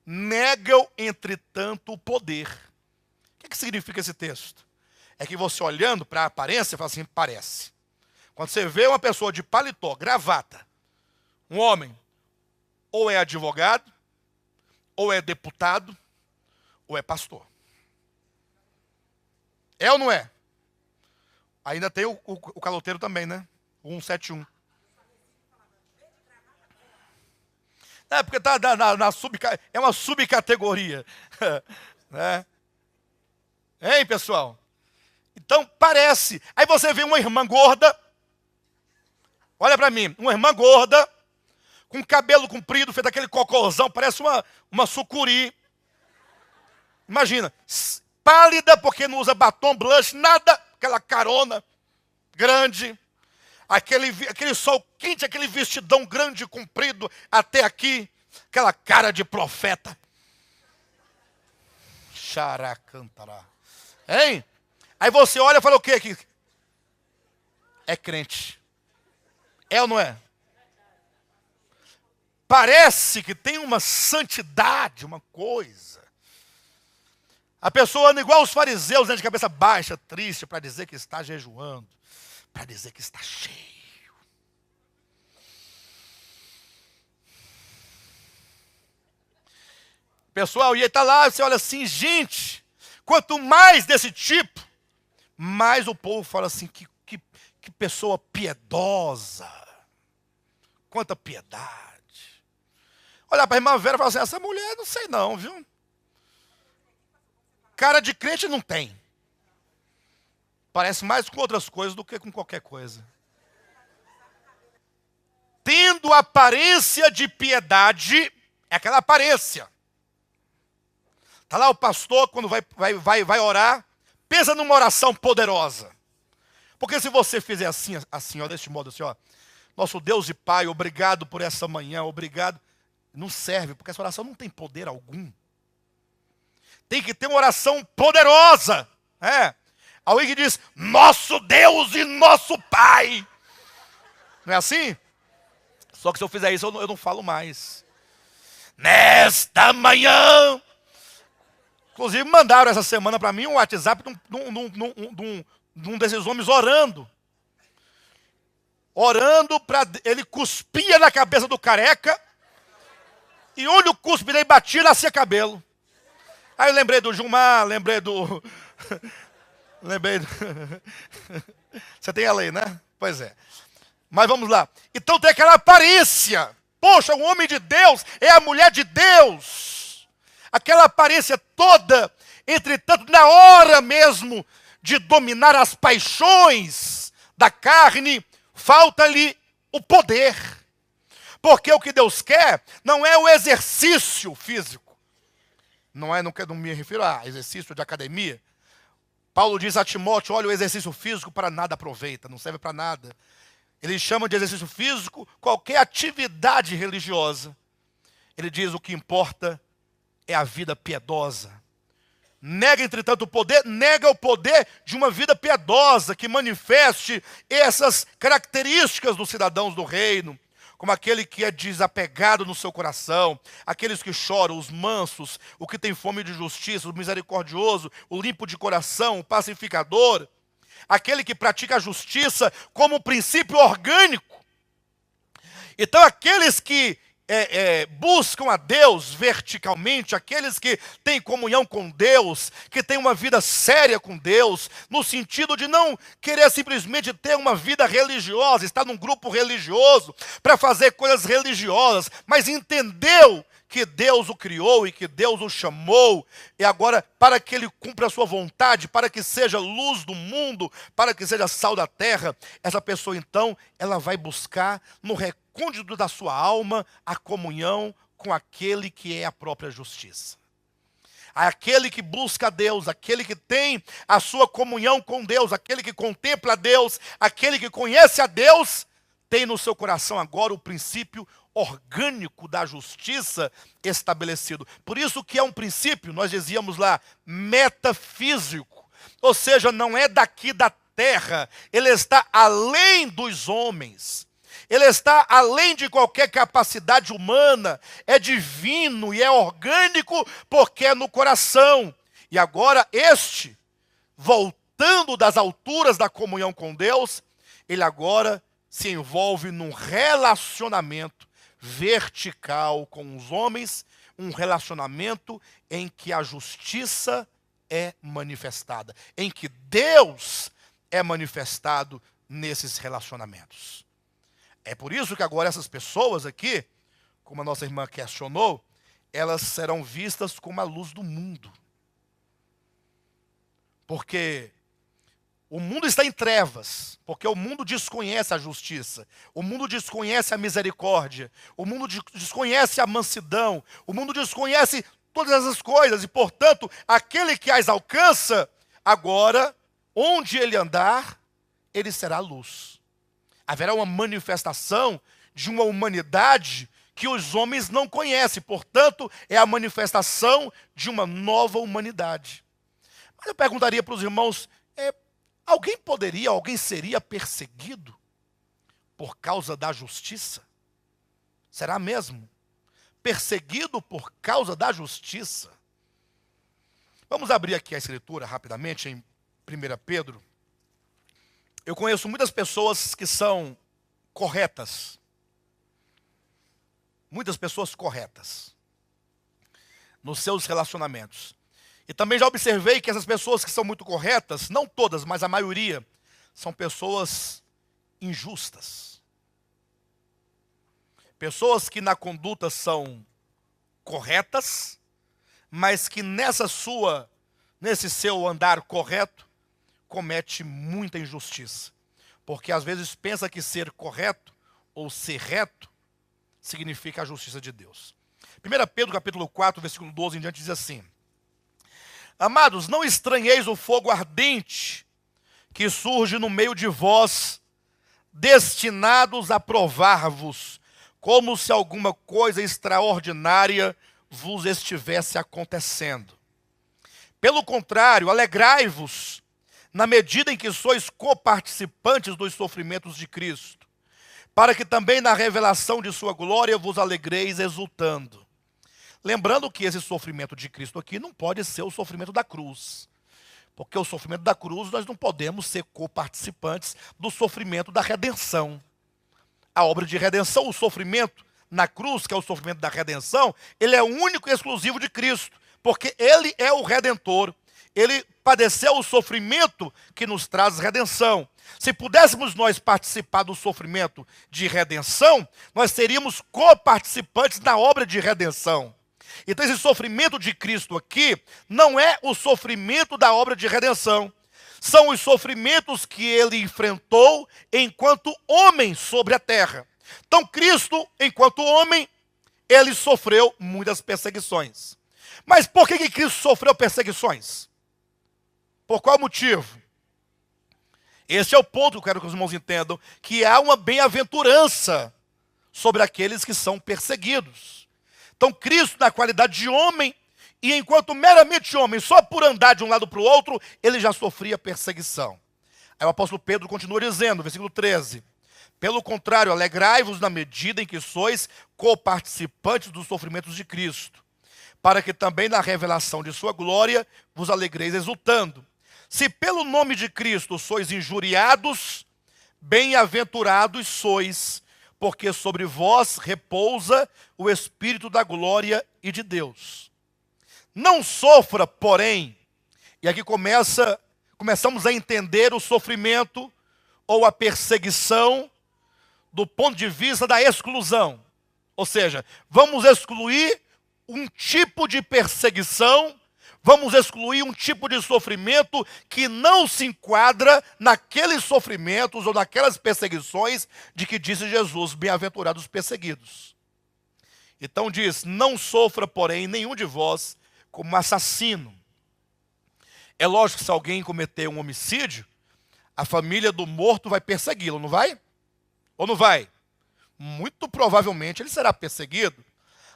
negam, entretanto, o poder. O que significa esse texto? É que você olhando para a aparência, fala assim, parece. Quando você vê uma pessoa de paletó, gravata, um homem, ou é advogado, ou é deputado, ou é pastor. É ou não é? Ainda tem o caloteiro também, né? O 171. É, porque está é uma subcategoria. Né? Hein, pessoal? Então, parece. Aí você vê uma irmã gorda. Olha para mim. Uma irmã gorda, com cabelo comprido, feito aquele cocôzão, parece uma sucuri. Imagina. Pálida, porque não usa batom, blush, nada. Aquela carona grande. Aquele sol quente, aquele vestidão grande, comprido, até aqui. Aquela cara de profeta. Xaracantará. Hein? Aí você olha e fala o quê aqui? É crente. É ou não é? Parece que tem uma santidade, uma coisa. A pessoa anda igual os fariseus, né, de cabeça baixa, triste, para dizer que está jejuando, para dizer que está cheio. Pessoal, e ele está lá, você olha assim, gente, quanto mais desse tipo, mais o povo fala assim, que pessoa piedosa, quanta piedade. Olhar para a irmã Vera e falar assim, essa mulher não sei não, viu? Cara de crente não tem. Parece mais com outras coisas do que com qualquer coisa. Tendo aparência de piedade, é aquela aparência. Está lá o pastor, quando vai orar, pensa numa oração poderosa. Porque se você fizer assim, ó, deste modo, assim, ó, nosso Deus e Pai, obrigado por essa manhã, obrigado. Não serve, porque essa oração não tem poder algum. Tem que ter uma oração poderosa. Alguém que diz, nosso Deus e nosso Pai. Não é assim? Só que se eu fizer isso, eu não falo mais. Nesta manhã. Inclusive, mandaram essa semana para mim um WhatsApp de um desses homens orando. Orando para ele cuspia na cabeça do careca. E onde o cuspe dele batia, nascia cabelo. Aí eu lembrei do Gilmar, lembrei do... Você tem ela aí, né? Pois é. Mas vamos lá. Então tem aquela aparência Poxa, o homem de Deus é a mulher de Deus. Aquela aparência toda, entretanto, na hora mesmo de dominar as paixões da carne, falta-lhe o poder. Porque o que Deus quer não é o exercício físico. Não me refiro a exercício de academia. Paulo diz a Timóteo, olha, o exercício físico para nada aproveita, não serve para nada. Ele chama de exercício físico qualquer atividade religiosa. Ele diz o que importa é a vida piedosa. Nega, entretanto, o poder, nega o poder de uma vida piedosa que manifeste essas características dos cidadãos do reino, como aquele que é desapegado no seu coração, aqueles que choram, os mansos, o que tem fome de justiça, o misericordioso, o limpo de coração, o pacificador, aquele que pratica a justiça como princípio orgânico. Então, aqueles que buscam a Deus verticalmente, aqueles que têm comunhão com Deus, que têm uma vida séria com Deus, no sentido de não querer simplesmente ter uma vida religiosa, estar num grupo religioso para fazer coisas religiosas, mas entendeu que Deus o criou e que Deus o chamou, e agora para que ele cumpra a sua vontade, para que seja luz do mundo, para que seja sal da terra, essa pessoa então, ela vai buscar no recôndito da sua alma a comunhão com aquele que é a própria justiça. Aquele que busca a Deus, aquele que tem a sua comunhão com Deus, aquele que contempla a Deus, aquele que conhece a Deus, tem no seu coração agora o princípio orgânico da justiça estabelecido. Por isso que é um princípio, nós dizíamos lá, metafísico. Ou seja, não é daqui da terra, ele está além dos homens. Ele está além de qualquer capacidade humana, é divino e é orgânico porque é no coração. E agora voltando das alturas da comunhão com Deus, ele agora se envolve num relacionamento vertical com os homens, um relacionamento em que a justiça é manifestada, em que Deus é manifestado nesses relacionamentos. É por isso que agora essas pessoas aqui, como a nossa irmã questionou, elas serão vistas como a luz do mundo. Porque o mundo está em trevas, porque o mundo desconhece a justiça, o mundo desconhece a misericórdia, o mundo desconhece a mansidão, o mundo desconhece todas essas coisas, e portanto, aquele que as alcança, agora, onde ele andar, ele será luz. Haverá uma manifestação de uma humanidade que os homens não conhecem, portanto, é a manifestação de uma nova humanidade. Mas eu perguntaria para os irmãos, alguém seria perseguido por causa da justiça? Será mesmo? Perseguido por causa da justiça? Vamos abrir aqui a escritura rapidamente em 1 Pedro. Eu conheço muitas pessoas que são corretas. Muitas pessoas corretas nos seus relacionamentos. E também já observei que essas pessoas que são muito corretas, não todas, mas a maioria, são pessoas injustas. Pessoas que na conduta são corretas, mas que nesse seu andar correto, comete muita injustiça. Porque às vezes pensa que ser correto ou ser reto significa a justiça de Deus. 1 Pedro capítulo 4, versículo 12 em diante diz assim: Amados, não estranheis o fogo ardente que surge no meio de vós, destinados a provar-vos, como se alguma coisa extraordinária vos estivesse acontecendo. Pelo contrário, alegrai-vos na medida em que sois coparticipantes dos sofrimentos de Cristo, para que também na revelação de sua glória vos alegreis exultando. Lembrando que esse sofrimento de Cristo aqui não pode ser o sofrimento da cruz. Porque o sofrimento da cruz nós não podemos ser coparticipantes do sofrimento da redenção. A obra de redenção, o sofrimento na cruz, que é o sofrimento da redenção, ele é único e exclusivo de Cristo. Porque ele é o Redentor. ele padeceu o sofrimento que nos traz redenção. Se pudéssemos nós participar do sofrimento de redenção, nós seríamos coparticipantes na obra de redenção. Então esse sofrimento de Cristo aqui não é o sofrimento da obra de redenção. São os sofrimentos que ele enfrentou enquanto homem sobre a terra. Então Cristo, enquanto homem, ele sofreu muitas perseguições. Mas por que Cristo sofreu perseguições? Por qual motivo? Esse é o ponto que eu quero que os irmãos entendam, que há uma bem-aventurança sobre aqueles que são perseguidos. Então Cristo, na qualidade de homem, e enquanto meramente homem, só por andar de um lado para o outro, ele já sofria perseguição. Aí o apóstolo Pedro continua dizendo, versículo 13, pelo contrário, alegrai-vos na medida em que sois coparticipantes dos sofrimentos de Cristo, para que também na revelação de sua glória vos alegreis exultando. Se pelo nome de Cristo sois injuriados, bem-aventurados sois, porque sobre vós repousa o Espírito da glória e de Deus. Não sofra, porém, e aqui começamos a entender o sofrimento ou a perseguição do ponto de vista da exclusão. Ou seja, vamos excluir um tipo de perseguição, vamos excluir um tipo de sofrimento que não se enquadra naqueles sofrimentos ou naquelas perseguições de que disse Jesus, bem-aventurados os perseguidos. Então diz, não sofra, porém, nenhum de vós como assassino. É lógico que se alguém cometer um homicídio, a família do morto vai persegui-lo, não vai? Ou não vai? Muito provavelmente ele será perseguido.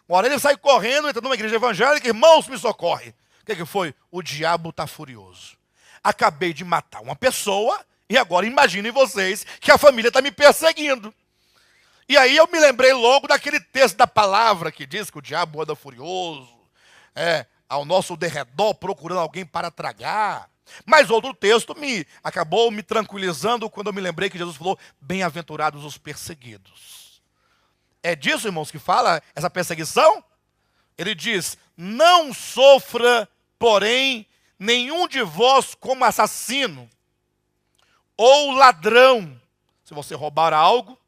Agora ele sai correndo, entra numa igreja evangélica, irmãos, me socorre. O que foi? O diabo está furioso. Acabei de matar uma pessoa e agora imaginem vocês que a família está me perseguindo. E aí eu me lembrei logo daquele texto da palavra que diz que o diabo anda furioso, ao nosso derredor procurando alguém para tragar. Mas outro texto acabou me tranquilizando quando eu me lembrei que Jesus falou, bem-aventurados os perseguidos. É disso, irmãos, que fala essa perseguição? Ele diz, não sofra, porém, nenhum de vós como assassino ou ladrão. Se você roubar algo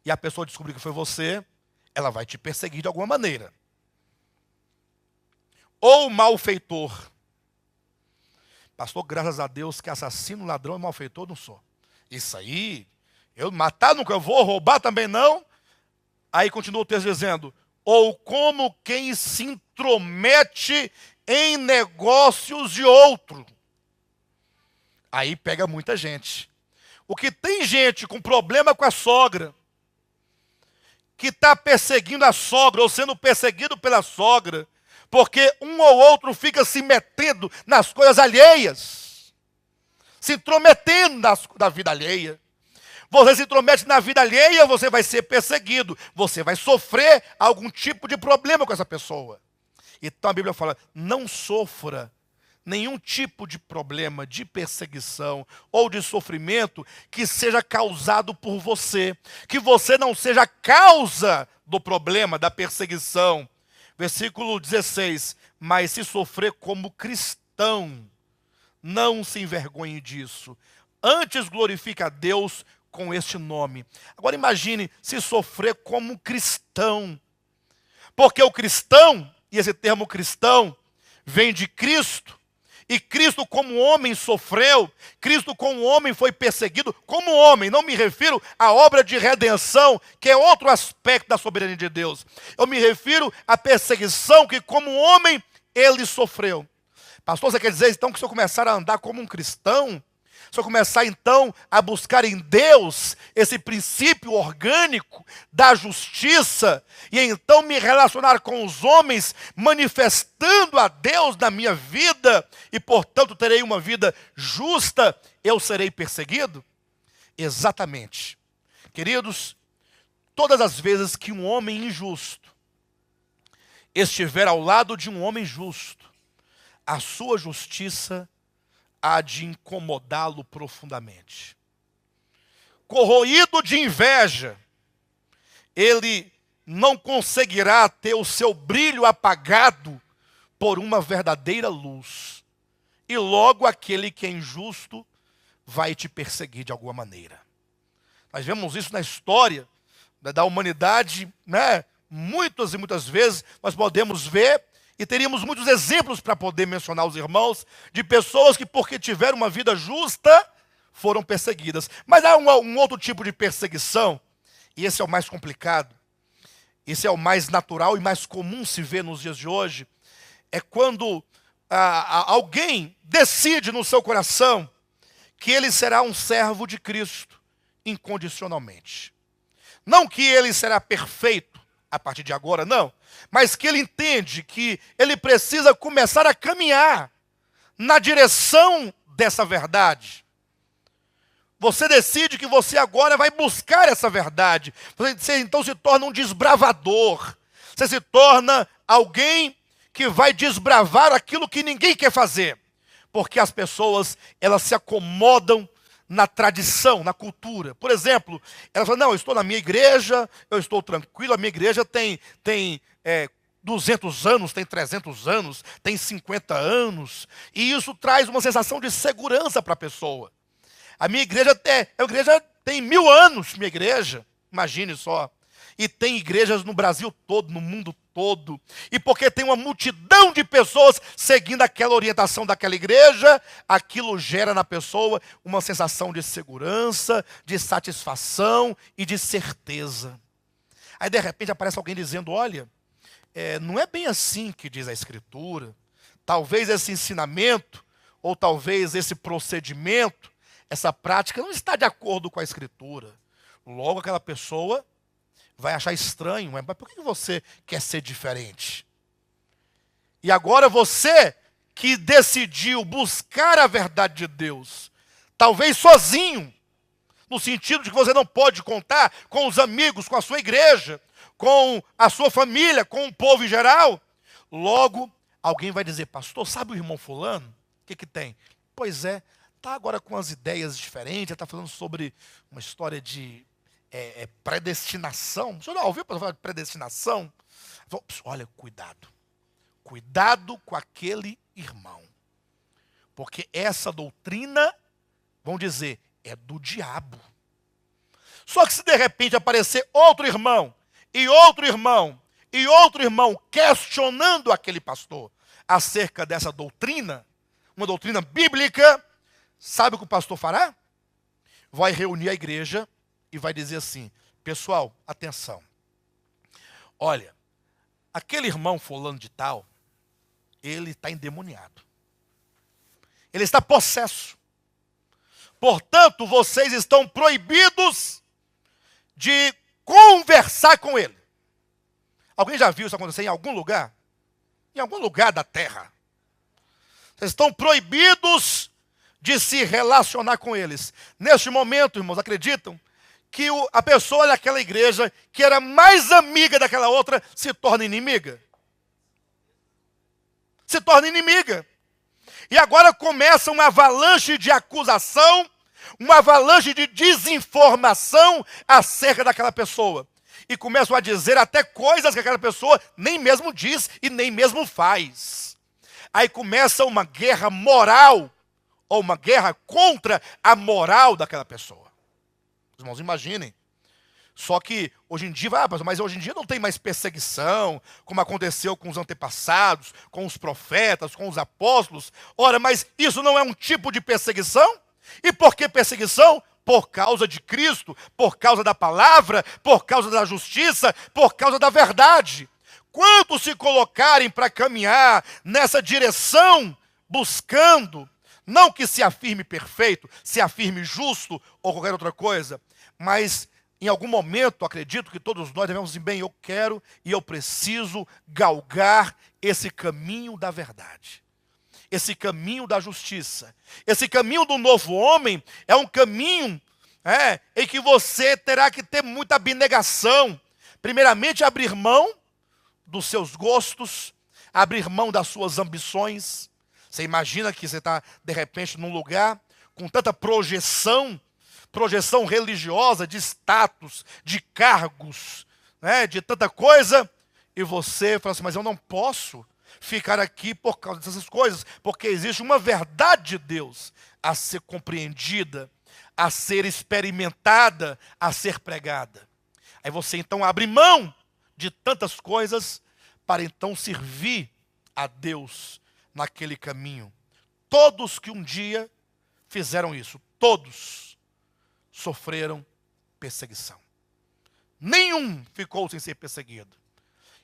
e a pessoa descobrir que foi você, ela vai te perseguir de alguma maneira. Ou malfeitor. Pastor, graças a Deus que assassino, ladrão e malfeitor não sou. Isso aí, eu matar nunca vou, roubar também não. Aí continua o texto dizendo, ou como quem se intromete em negócios de outro. Aí pega muita gente. O que tem gente com problema com a sogra, que está perseguindo a sogra ou sendo perseguido pela sogra, porque um ou outro fica se metendo nas coisas alheias, se intrometendo na vida alheia. Você se intromete na vida alheia, você vai ser perseguido, você vai sofrer algum tipo de problema com essa pessoa. Então a Bíblia fala, não sofra nenhum tipo de problema, de perseguição ou de sofrimento que seja causado por você, que você não seja a causa do problema, da perseguição. Versículo 16, mas se sofrer como cristão, não se envergonhe disso, antes glorifique a Deus com este nome. Agora imagine se sofrer como cristão, porque o cristão, e esse termo cristão, vem de Cristo, e Cristo como homem sofreu, Cristo como homem foi perseguido, como homem, não me refiro à obra de redenção, que é outro aspecto da soberania de Deus. Eu me refiro à perseguição que como homem ele sofreu. Pastor, você quer dizer então que se eu começar a andar como um cristão, se eu começar então a buscar em Deus esse princípio orgânico da justiça, e então me relacionar com os homens, manifestando a Deus na minha vida, e portanto terei uma vida justa, eu serei perseguido? Exatamente. Queridos, todas as vezes que um homem injusto estiver ao lado de um homem justo, a sua justiça há de incomodá-lo profundamente. Corroído de inveja, ele não conseguirá ter o seu brilho apagado por uma verdadeira luz. e logo aquele que é injusto vai te perseguir de alguma maneira. Nós vemos isso na história da humanidade, né? Muitas e muitas vezes nós podemos ver, e teríamos muitos exemplos para poder mencionar aos irmãos, de pessoas que porque tiveram uma vida justa, foram perseguidas. Mas há um outro tipo de perseguição, e esse é o mais complicado, esse é o mais natural e mais comum se ver nos dias de hoje, é quando alguém decide no seu coração que ele será um servo de Cristo, incondicionalmente. Não que ele será perfeito a partir de agora, não, mas que ele entende que ele precisa começar a caminhar na direção dessa verdade. Você decide que você agora vai buscar essa verdade. Você então se torna um desbravador. Você se torna alguém que vai desbravar aquilo que ninguém quer fazer. Porque as pessoas, elas se acomodam na tradição, na cultura. Por exemplo, elas falam, não, eu estou na minha igreja, eu estou tranquilo, a minha igreja tem 200 anos, tem 300 anos, tem 50 anos. E isso traz uma sensação de segurança para a pessoa. A minha igreja tem 1000 anos, minha igreja, imagine só. E tem igrejas no Brasil todo, no mundo todo. E porque tem uma multidão de pessoas seguindo aquela orientação daquela igreja, aquilo gera na pessoa uma sensação de segurança, de satisfação e de certeza. Aí de repente aparece alguém dizendo, olha, não é bem assim que diz a Escritura. Talvez esse ensinamento, ou talvez esse procedimento, essa prática não está de acordo com a Escritura. Logo aquela pessoa vai achar estranho, mas por que você quer ser diferente? E agora você que decidiu buscar a verdade de Deus, talvez sozinho, no sentido de que você não pode contar com os amigos, com a sua igreja, com a sua família, com o povo em geral, logo alguém vai dizer, pastor, sabe o irmão fulano? O que tem? Pois é, está agora com as ideias diferentes, está falando sobre uma história de predestinação. O senhor não ouviu para falar de predestinação? Olha, cuidado com aquele irmão, porque essa doutrina, vão dizer, é do diabo. Só que se de repente aparecer outro irmão, e outro irmão, e outro irmão questionando aquele pastor acerca dessa doutrina, uma doutrina bíblica, sabe o que o pastor fará? Vai reunir a igreja e vai dizer assim, pessoal, atenção. Olha, aquele irmão fulano de tal, ele está endemoniado. Ele está possesso. Portanto, vocês estão proibidos de conversar com ele. Alguém já viu isso acontecer em algum lugar? Em algum lugar da terra. Vocês estão proibidos de se relacionar com eles. Neste momento, irmãos, acreditam que a pessoa daquela igreja, que era mais amiga daquela outra, se torna inimiga? Se torna inimiga. E agora começa uma avalanche de acusação, uma avalanche de desinformação acerca daquela pessoa. E começam a dizer até coisas que aquela pessoa nem mesmo diz e nem mesmo faz. Aí começa uma guerra moral, ou uma guerra contra a moral daquela pessoa. Os irmãos, imaginem. Só que hoje em dia, mas hoje em dia não tem mais perseguição, como aconteceu com os antepassados, com os profetas, com os apóstolos. Ora, mas isso não é um tipo de perseguição? E por que perseguição? Por causa de Cristo, por causa da palavra, por causa da justiça, por causa da verdade. Quantos se colocarem para caminhar nessa direção, buscando, não que se afirme perfeito, se afirme justo ou qualquer outra coisa, mas em algum momento, acredito que todos nós devemos dizer, bem, eu quero e eu preciso galgar esse caminho da verdade. Esse caminho da justiça. Esse caminho do novo homem é um caminho em que você terá que ter muita abnegação. Primeiramente, abrir mão dos seus gostos, abrir mão das suas ambições. Você imagina que você está, de repente, num lugar com tanta projeção religiosa, de status, de cargos, de tanta coisa, e você fala assim, mas eu não posso, ficar aqui por causa dessas coisas, porque existe uma verdade de Deus a ser compreendida, a ser experimentada, a ser pregada. Aí você então abre mão de tantas coisas para então servir a Deus naquele caminho. Todos que um dia fizeram isso, todos sofreram perseguição. Nenhum ficou sem ser perseguido.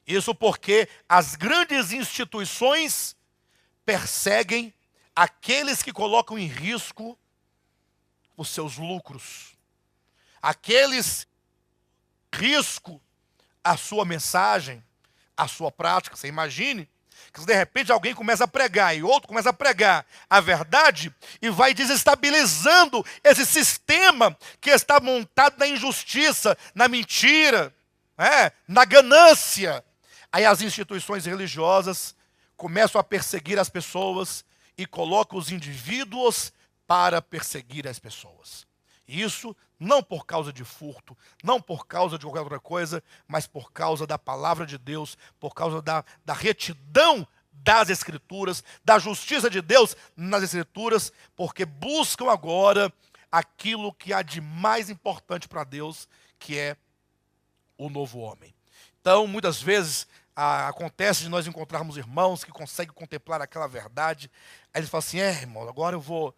Isso porque as grandes instituições perseguem aqueles que colocam em risco os seus lucros. Aqueles que risco a sua mensagem, a sua prática. Você imagine que de repente alguém começa a pregar e outro começa a pregar a verdade e vai desestabilizando esse sistema que está montado na injustiça, na mentira, na ganância. Aí as instituições religiosas começam a perseguir as pessoas e colocam os indivíduos para perseguir as pessoas. Isso não por causa de furto, não por causa de qualquer outra coisa, mas por causa da palavra de Deus, por causa da retidão das Escrituras, da justiça de Deus nas Escrituras, porque buscam agora aquilo que há de mais importante para Deus, que é o novo homem. Então, muitas vezes, acontece de nós encontrarmos irmãos que conseguem contemplar aquela verdade. Aí eles falam assim, irmão, agora eu vou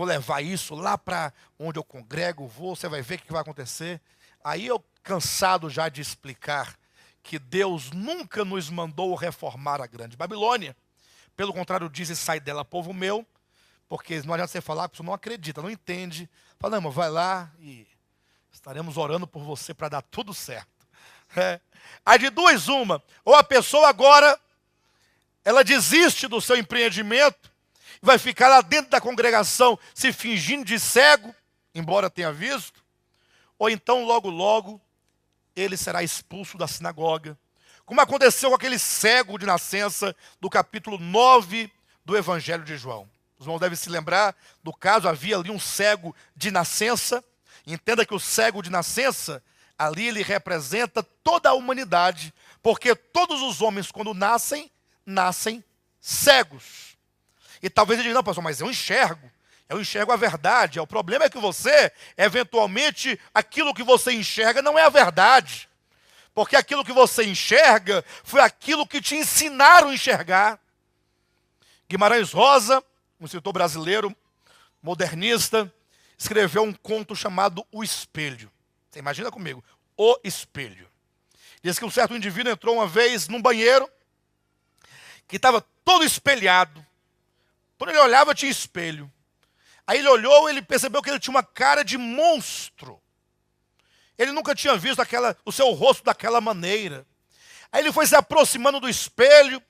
levar isso lá para onde eu congrego, você vai ver o que vai acontecer. Aí eu, cansado já de explicar que Deus nunca nos mandou reformar a grande Babilônia. Pelo contrário, diz e sai dela, povo meu, porque não adianta você falar, a pessoa não acredita, não entende. Fala, não, irmão, vai lá e estaremos orando por você para dar tudo certo. Aí de duas uma, ou a pessoa agora, ela desiste do seu empreendimento, vai ficar lá dentro da congregação se fingindo de cego, embora tenha visto, ou então logo logo ele será expulso da sinagoga, como aconteceu com aquele cego de nascença do capítulo 9 do Evangelho de João. Os irmãos devem se lembrar do caso, havia ali um cego de nascença. Entenda que o cego de nascença, ali ele representa toda a humanidade, porque todos os homens, quando nascem cegos. E talvez ele diga, não, pastor, mas eu enxergo a verdade. O problema é que você, eventualmente, aquilo que você enxerga não é a verdade. Porque aquilo que você enxerga foi aquilo que te ensinaram a enxergar. Guimarães Rosa, um escritor brasileiro, modernista, escreveu um conto chamado O Espelho. Você imagina comigo, O Espelho. Diz que um certo indivíduo entrou uma vez num banheiro que estava todo espelhado. Quando ele olhava, tinha espelho. Aí ele olhou e ele percebeu que ele tinha uma cara de monstro. Ele nunca tinha visto o seu rosto daquela maneira. Aí ele foi se aproximando do espelho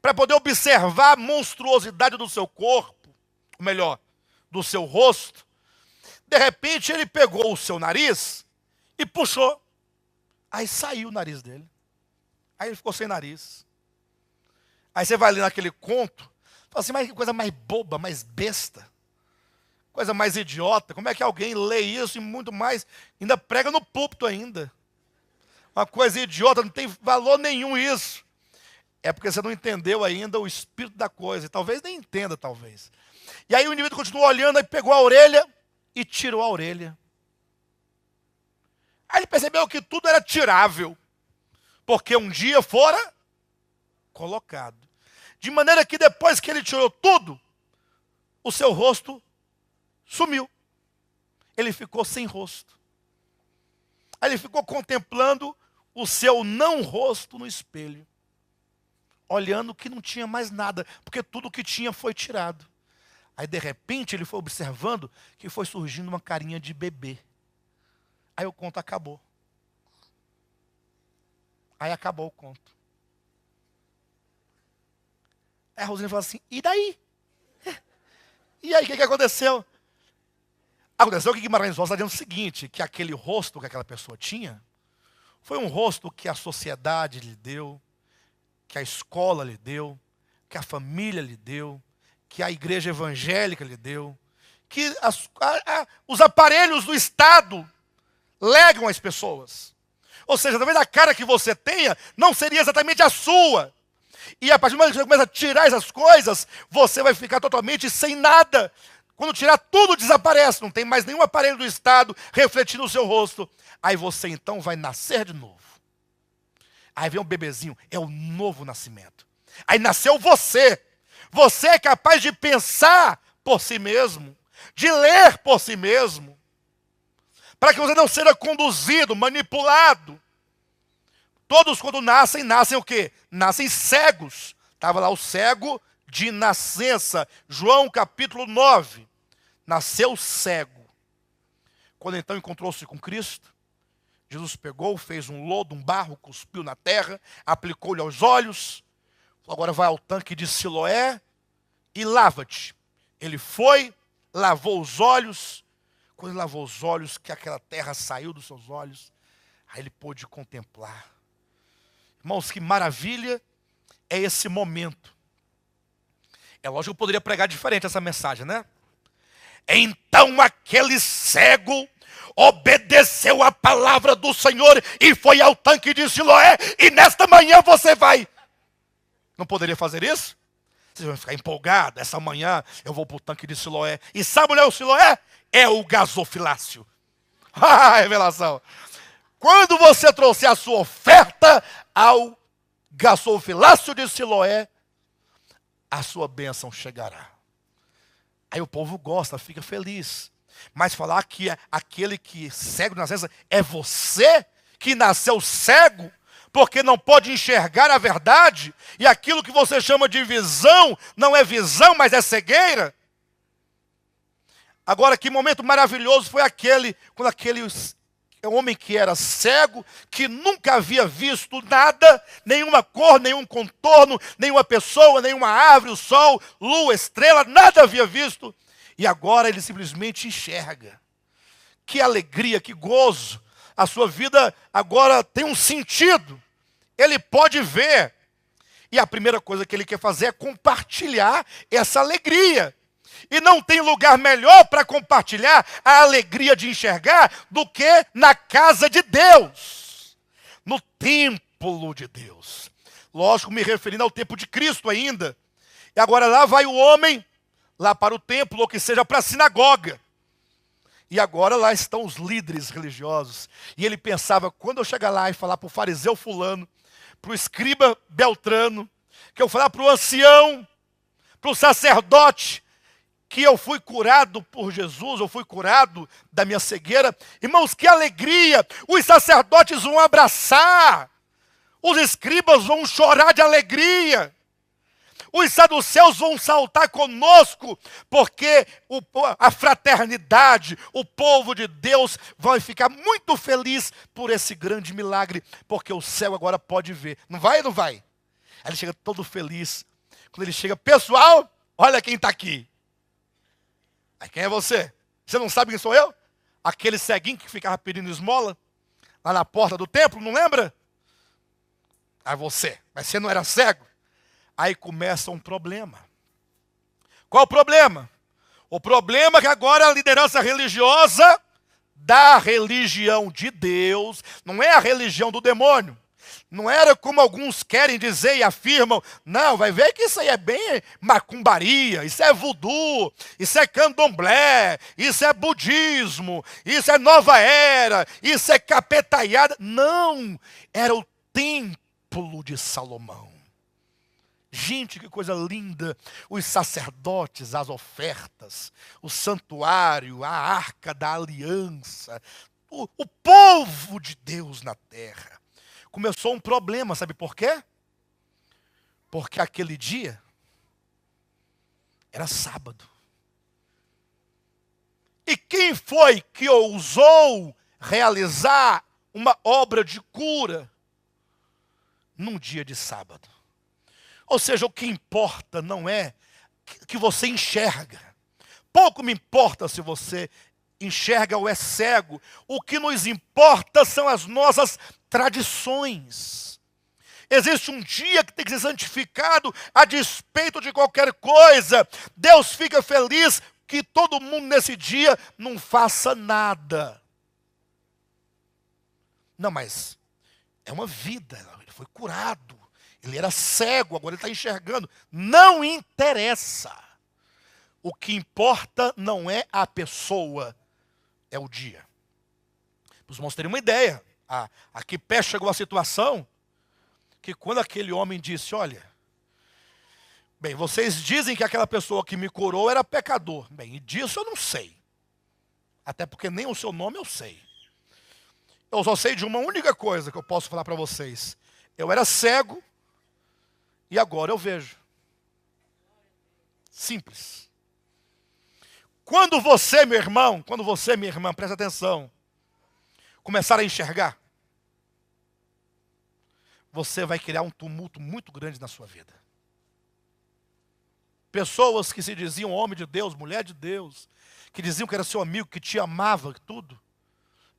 para poder observar a monstruosidade do seu corpo, ou melhor, do seu rosto. De repente ele pegou o seu nariz e puxou. Aí saiu o nariz dele. Aí ele ficou sem nariz. Aí você vai ler naquele conto, fala assim, mas que coisa mais boba, mais besta. Coisa mais idiota. Como é que alguém lê isso e muito mais, ainda prega no púlpito ainda? Uma coisa idiota, não tem valor nenhum isso. É porque você não entendeu ainda o espírito da coisa. E talvez nem entenda, talvez. E aí o indivíduo continuou olhando, aí pegou a orelha e tirou a orelha. Aí ele percebeu que tudo era tirável, porque um dia fora colocado. De maneira que depois que ele tirou tudo, o seu rosto sumiu. Ele ficou sem rosto. Aí ele ficou contemplando o seu não rosto no espelho, olhando que não tinha mais nada, porque tudo que tinha foi tirado. Aí de repente ele foi observando que foi surgindo uma carinha de bebê. Aí o conto acabou. Aí acabou o conto. Aí a Rosina falou assim, e daí? E aí, o que aconteceu? Aconteceu que Guimarães Rosa está dizendo o seguinte, que aquele rosto que aquela pessoa tinha, foi um rosto que a sociedade lhe deu, que a escola lhe deu, que a família lhe deu, que a igreja evangélica lhe deu, que os aparelhos do Estado legam às pessoas. Ou seja, talvez a cara que você tenha não seria exatamente a sua. E a partir do momento que você começa a tirar essas coisas, você vai ficar totalmente sem nada. Quando tirar tudo, desaparece. Não tem mais nenhum aparelho do Estado refletindo o seu rosto. Aí você então vai nascer de novo. Aí vem um bebezinho, é o novo nascimento. Aí nasceu você. Você é capaz de pensar por si mesmo, de ler por si mesmo, para que você não seja conduzido, manipulado. Todos quando nascem, nascem o quê? Nascem cegos. Estava lá o cego de nascença. João capítulo 9. Nasceu cego. Quando então encontrou-se com Cristo, Jesus pegou, fez um lodo, um barro, cuspiu na terra, aplicou-lhe aos olhos. Agora vai ao tanque de Siloé e lava-te. Ele foi, lavou os olhos. Quando ele lavou os olhos, que aquela terra saiu dos seus olhos, aí ele pôde contemplar. Irmãos, que maravilha é esse momento. É lógico que eu poderia pregar diferente essa mensagem, né? Então aquele cego obedeceu a palavra do Senhor e foi ao tanque de Siloé, e nesta manhã você vai. Não poderia fazer isso? Vocês vão ficar empolgados. Essa manhã eu vou para o tanque de Siloé. E sabe onde é o Siloé? É o gasofilácio. Revelação. Quando você trouxer a sua oferta ao gasofilácio de Siloé, a sua bênção chegará. Aí o povo gosta, fica feliz. Mas falar que aquele que cego de nascença é você que nasceu cego, porque não pode enxergar a verdade, e aquilo que você chama de visão, não é visão, mas é cegueira. Agora, que momento maravilhoso foi aquele, quando aquele homem que era cego, que nunca havia visto nada, nenhuma cor, nenhum contorno, nenhuma pessoa, nenhuma árvore, o sol, lua, estrela, nada havia visto. E agora ele simplesmente enxerga. Que alegria, que gozo. A sua vida agora tem um sentido. Ele pode ver. E a primeira coisa que ele quer fazer é compartilhar essa alegria. E não tem lugar melhor para compartilhar a alegria de enxergar do que na casa de Deus, no templo de Deus. Lógico, me referindo ao tempo de Cristo ainda. E agora lá vai o homem, lá para o templo, ou que seja para a sinagoga. E agora lá estão os líderes religiosos. E ele pensava, quando eu chegar lá e falar para o fariseu fulano, para o escriba Beltrano, que eu falar para o ancião, para o sacerdote, que eu fui curado por Jesus, eu fui curado da minha cegueira. Irmãos, que alegria! Os sacerdotes vão abraçar, os escribas vão chorar de alegria, os saduceus vão saltar conosco, porque a fraternidade, o povo de Deus vai ficar muito feliz por esse grande milagre, porque o céu agora pode ver. Não vai ou não vai? Aí ele chega todo feliz. Quando ele chega, pessoal, olha quem está aqui. Aí quem é você? Você não sabe quem sou eu? Aquele ceguinho que ficava pedindo esmola lá na porta do templo, não lembra? Aí você, mas você não era cego? Aí começa um problema. Qual o problema? O problema é que agora a liderança religiosa da religião de Deus, não é a religião do demônio. Não era como alguns querem dizer e afirmam. Não, vai ver que isso aí é bem macumbaria, isso é voodoo, isso é candomblé, isso é budismo, isso é nova era, isso é capetaiada. Não, era o templo de Salomão. Gente, que coisa linda. Os sacerdotes, as ofertas, o santuário, a arca da aliança, o povo de Deus na terra. Começou um problema, sabe por quê? Porque aquele dia era sábado. E quem foi que ousou realizar uma obra de cura num dia de sábado? Ou seja, o que importa não é que você enxerga. Pouco me importa se você enxerga ou é cego. O que nos importa são as nossas tradições. Existe um dia que tem que ser santificado a despeito de qualquer coisa. Deus fica feliz que todo mundo nesse dia não faça nada. Não, mas é uma vida, ele foi curado. Ele era cego, agora ele está enxergando. Não interessa. O que importa não é a pessoa, é o dia. Para os irmãos terem uma ideia, aqui perto chegou a situação que quando aquele homem disse, olha, bem, vocês dizem que aquela pessoa que me curou era pecador. Bem, e disso eu não sei. Até porque nem o seu nome eu sei. Eu só sei de uma única coisa que eu posso falar para vocês. Eu era cego e agora eu vejo. Simples. Quando você, meu irmão, quando você, minha irmã, presta atenção, começar a enxergar, você vai criar um tumulto muito grande na sua vida. Pessoas que se diziam homem de Deus, mulher de Deus, que diziam que era seu amigo, que te amava, tudo,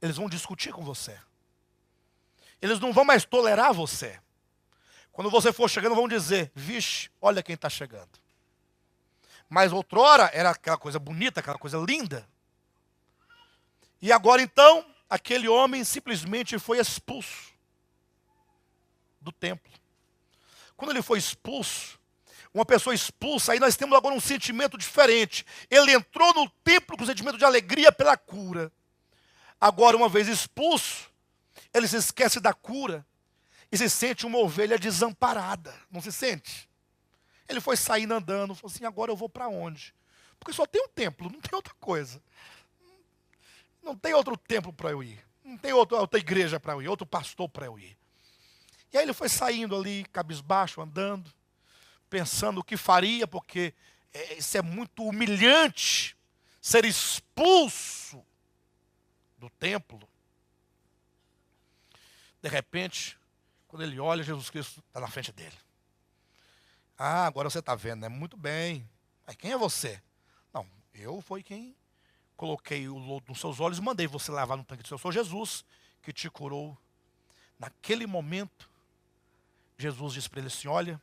eles vão discutir com você. Eles não vão mais tolerar você. Quando você for chegando, vão dizer, vixe, olha quem está chegando. Mas outrora era aquela coisa bonita, aquela coisa linda. E agora então, aquele homem simplesmente foi expulso do templo. Quando ele foi expulso, uma pessoa expulsa, aí nós temos agora um sentimento diferente. Ele entrou no templo com um sentimento de alegria pela cura. Agora, uma vez expulso, ele se esquece da cura e se sente uma ovelha desamparada. Não se sente? Ele foi saindo andando, falou assim, agora eu vou para onde? Porque só tem um templo, não tem outra coisa. Não tem outro templo para eu ir. Não tem outra igreja para eu ir, outro pastor para eu ir. E aí ele foi saindo ali, cabisbaixo, andando, pensando o que faria, porque isso é muito humilhante, ser expulso do templo. De repente, quando ele olha, Jesus Cristo está na frente dele. Ah, agora você está vendo, né? Muito bem. Mas quem é você? Não, eu fui quem coloquei o lodo nos seus olhos e mandei você lavar no tanque do seu. Eu sou Jesus que te curou. Naquele momento, Jesus disse para ele assim, olha,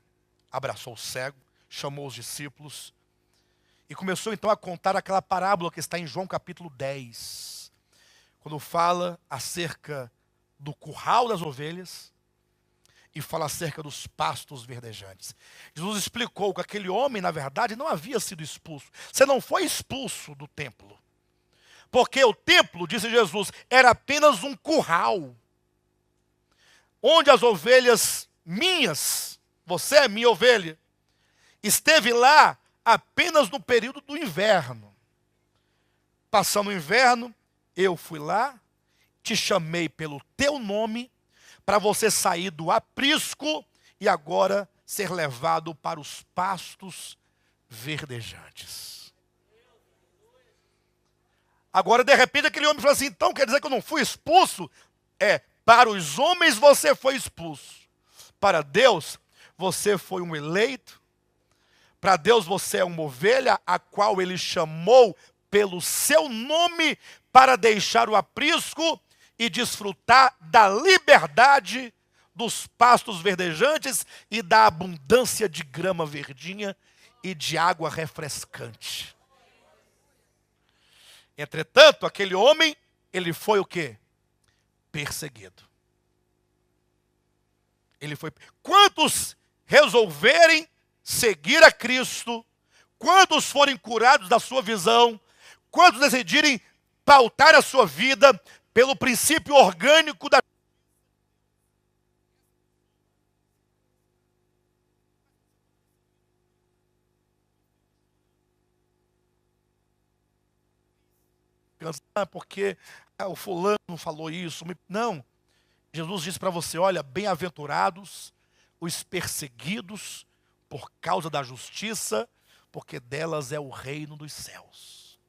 abraçou o cego, chamou os discípulos e começou então a contar aquela parábola que está em João capítulo 10, quando fala acerca do curral das ovelhas e fala acerca dos pastos verdejantes. Jesus explicou que aquele homem, na verdade, não havia sido expulso. Você não foi expulso do templo. Porque o templo, disse Jesus, era apenas um curral, onde as ovelhas minhas, você é minha ovelha, esteve lá apenas no período do inverno. Passando o inverno, eu fui lá, te chamei pelo teu nome, para você sair do aprisco e agora ser levado para os pastos verdejantes. Agora, de repente, aquele homem falou assim, então quer dizer que eu não fui expulso? Para os homens você foi expulso. Para Deus, você foi um eleito. Para Deus, você é uma ovelha, a qual Ele chamou pelo seu nome para deixar o aprisco e desfrutar da liberdade dos pastos verdejantes e da abundância de grama verdinha e de água refrescante. Entretanto, aquele homem, ele foi o quê? Perseguido. Ele foi. Quantos resolverem seguir a Cristo, quantos forem curados da sua visão, quantos decidirem pautar a sua vida pelo princípio orgânico da porque o fulano falou isso. Não. Jesus disse para você, olha, bem-aventurados os perseguidos por causa da justiça, porque delas é o reino dos céus.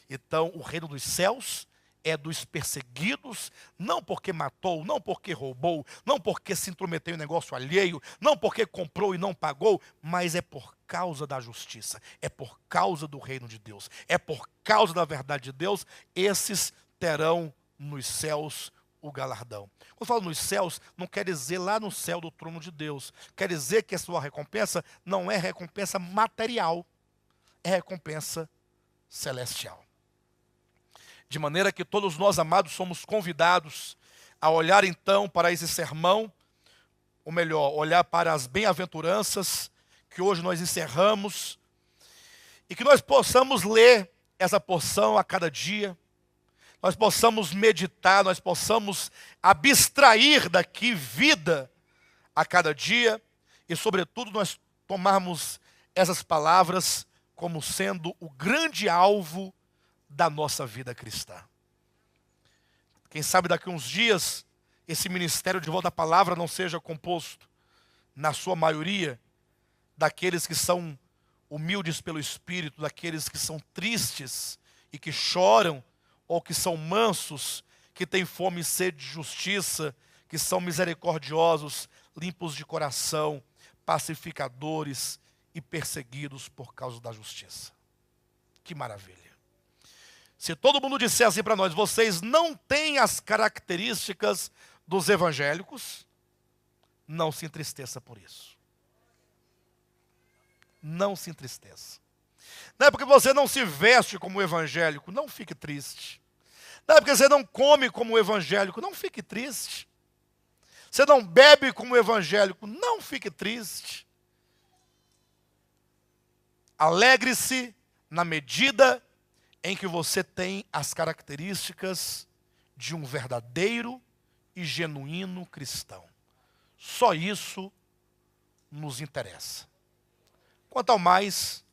Então, o reino dos céus é dos perseguidos, não porque matou, não porque roubou, não porque se intrometeu em negócio alheio, não porque comprou e não pagou, mas é por causa da justiça, é por causa do reino de Deus, é por causa da verdade de Deus, esses terão nos céus o galardão. Quando eu falo nos céus, não quer dizer lá no céu do trono de Deus, quer dizer que a sua recompensa não é recompensa material, é recompensa celestial. De maneira que todos nós, amados, somos convidados a olhar então para esse sermão, ou melhor, olhar para as bem-aventuranças que hoje nós encerramos, e que nós possamos ler essa porção a cada dia, nós possamos meditar, nós possamos abstrair daqui vida a cada dia, e sobretudo nós tomarmos essas palavras como sendo o grande alvo da nossa vida cristã. Quem sabe daqui a uns dias, esse ministério de volta à palavra não seja composto, na sua maioria, daqueles que são humildes pelo Espírito, daqueles que são tristes e que choram, ou que são mansos, que têm fome e sede de justiça, que são misericordiosos, limpos de coração, pacificadores e perseguidos por causa da justiça. Que maravilha. Se todo mundo disser assim para nós, vocês não têm as características dos evangélicos, não se entristeça por isso. Não se entristeça. Não é porque você não se veste como evangélico, não fique triste. Não é porque você não come como evangélico, não fique triste. Você não bebe como evangélico, não fique triste. Alegre-se na medida em que você tem as características de um verdadeiro e genuíno cristão. Só isso nos interessa. Quanto ao mais,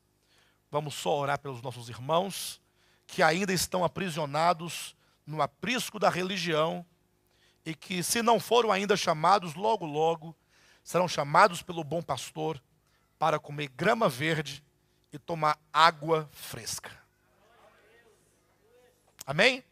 vamos só orar pelos nossos irmãos que ainda estão aprisionados no aprisco da religião e que, se não foram ainda chamados, logo, logo serão chamados pelo bom pastor para comer grama verde e tomar água fresca. Amém?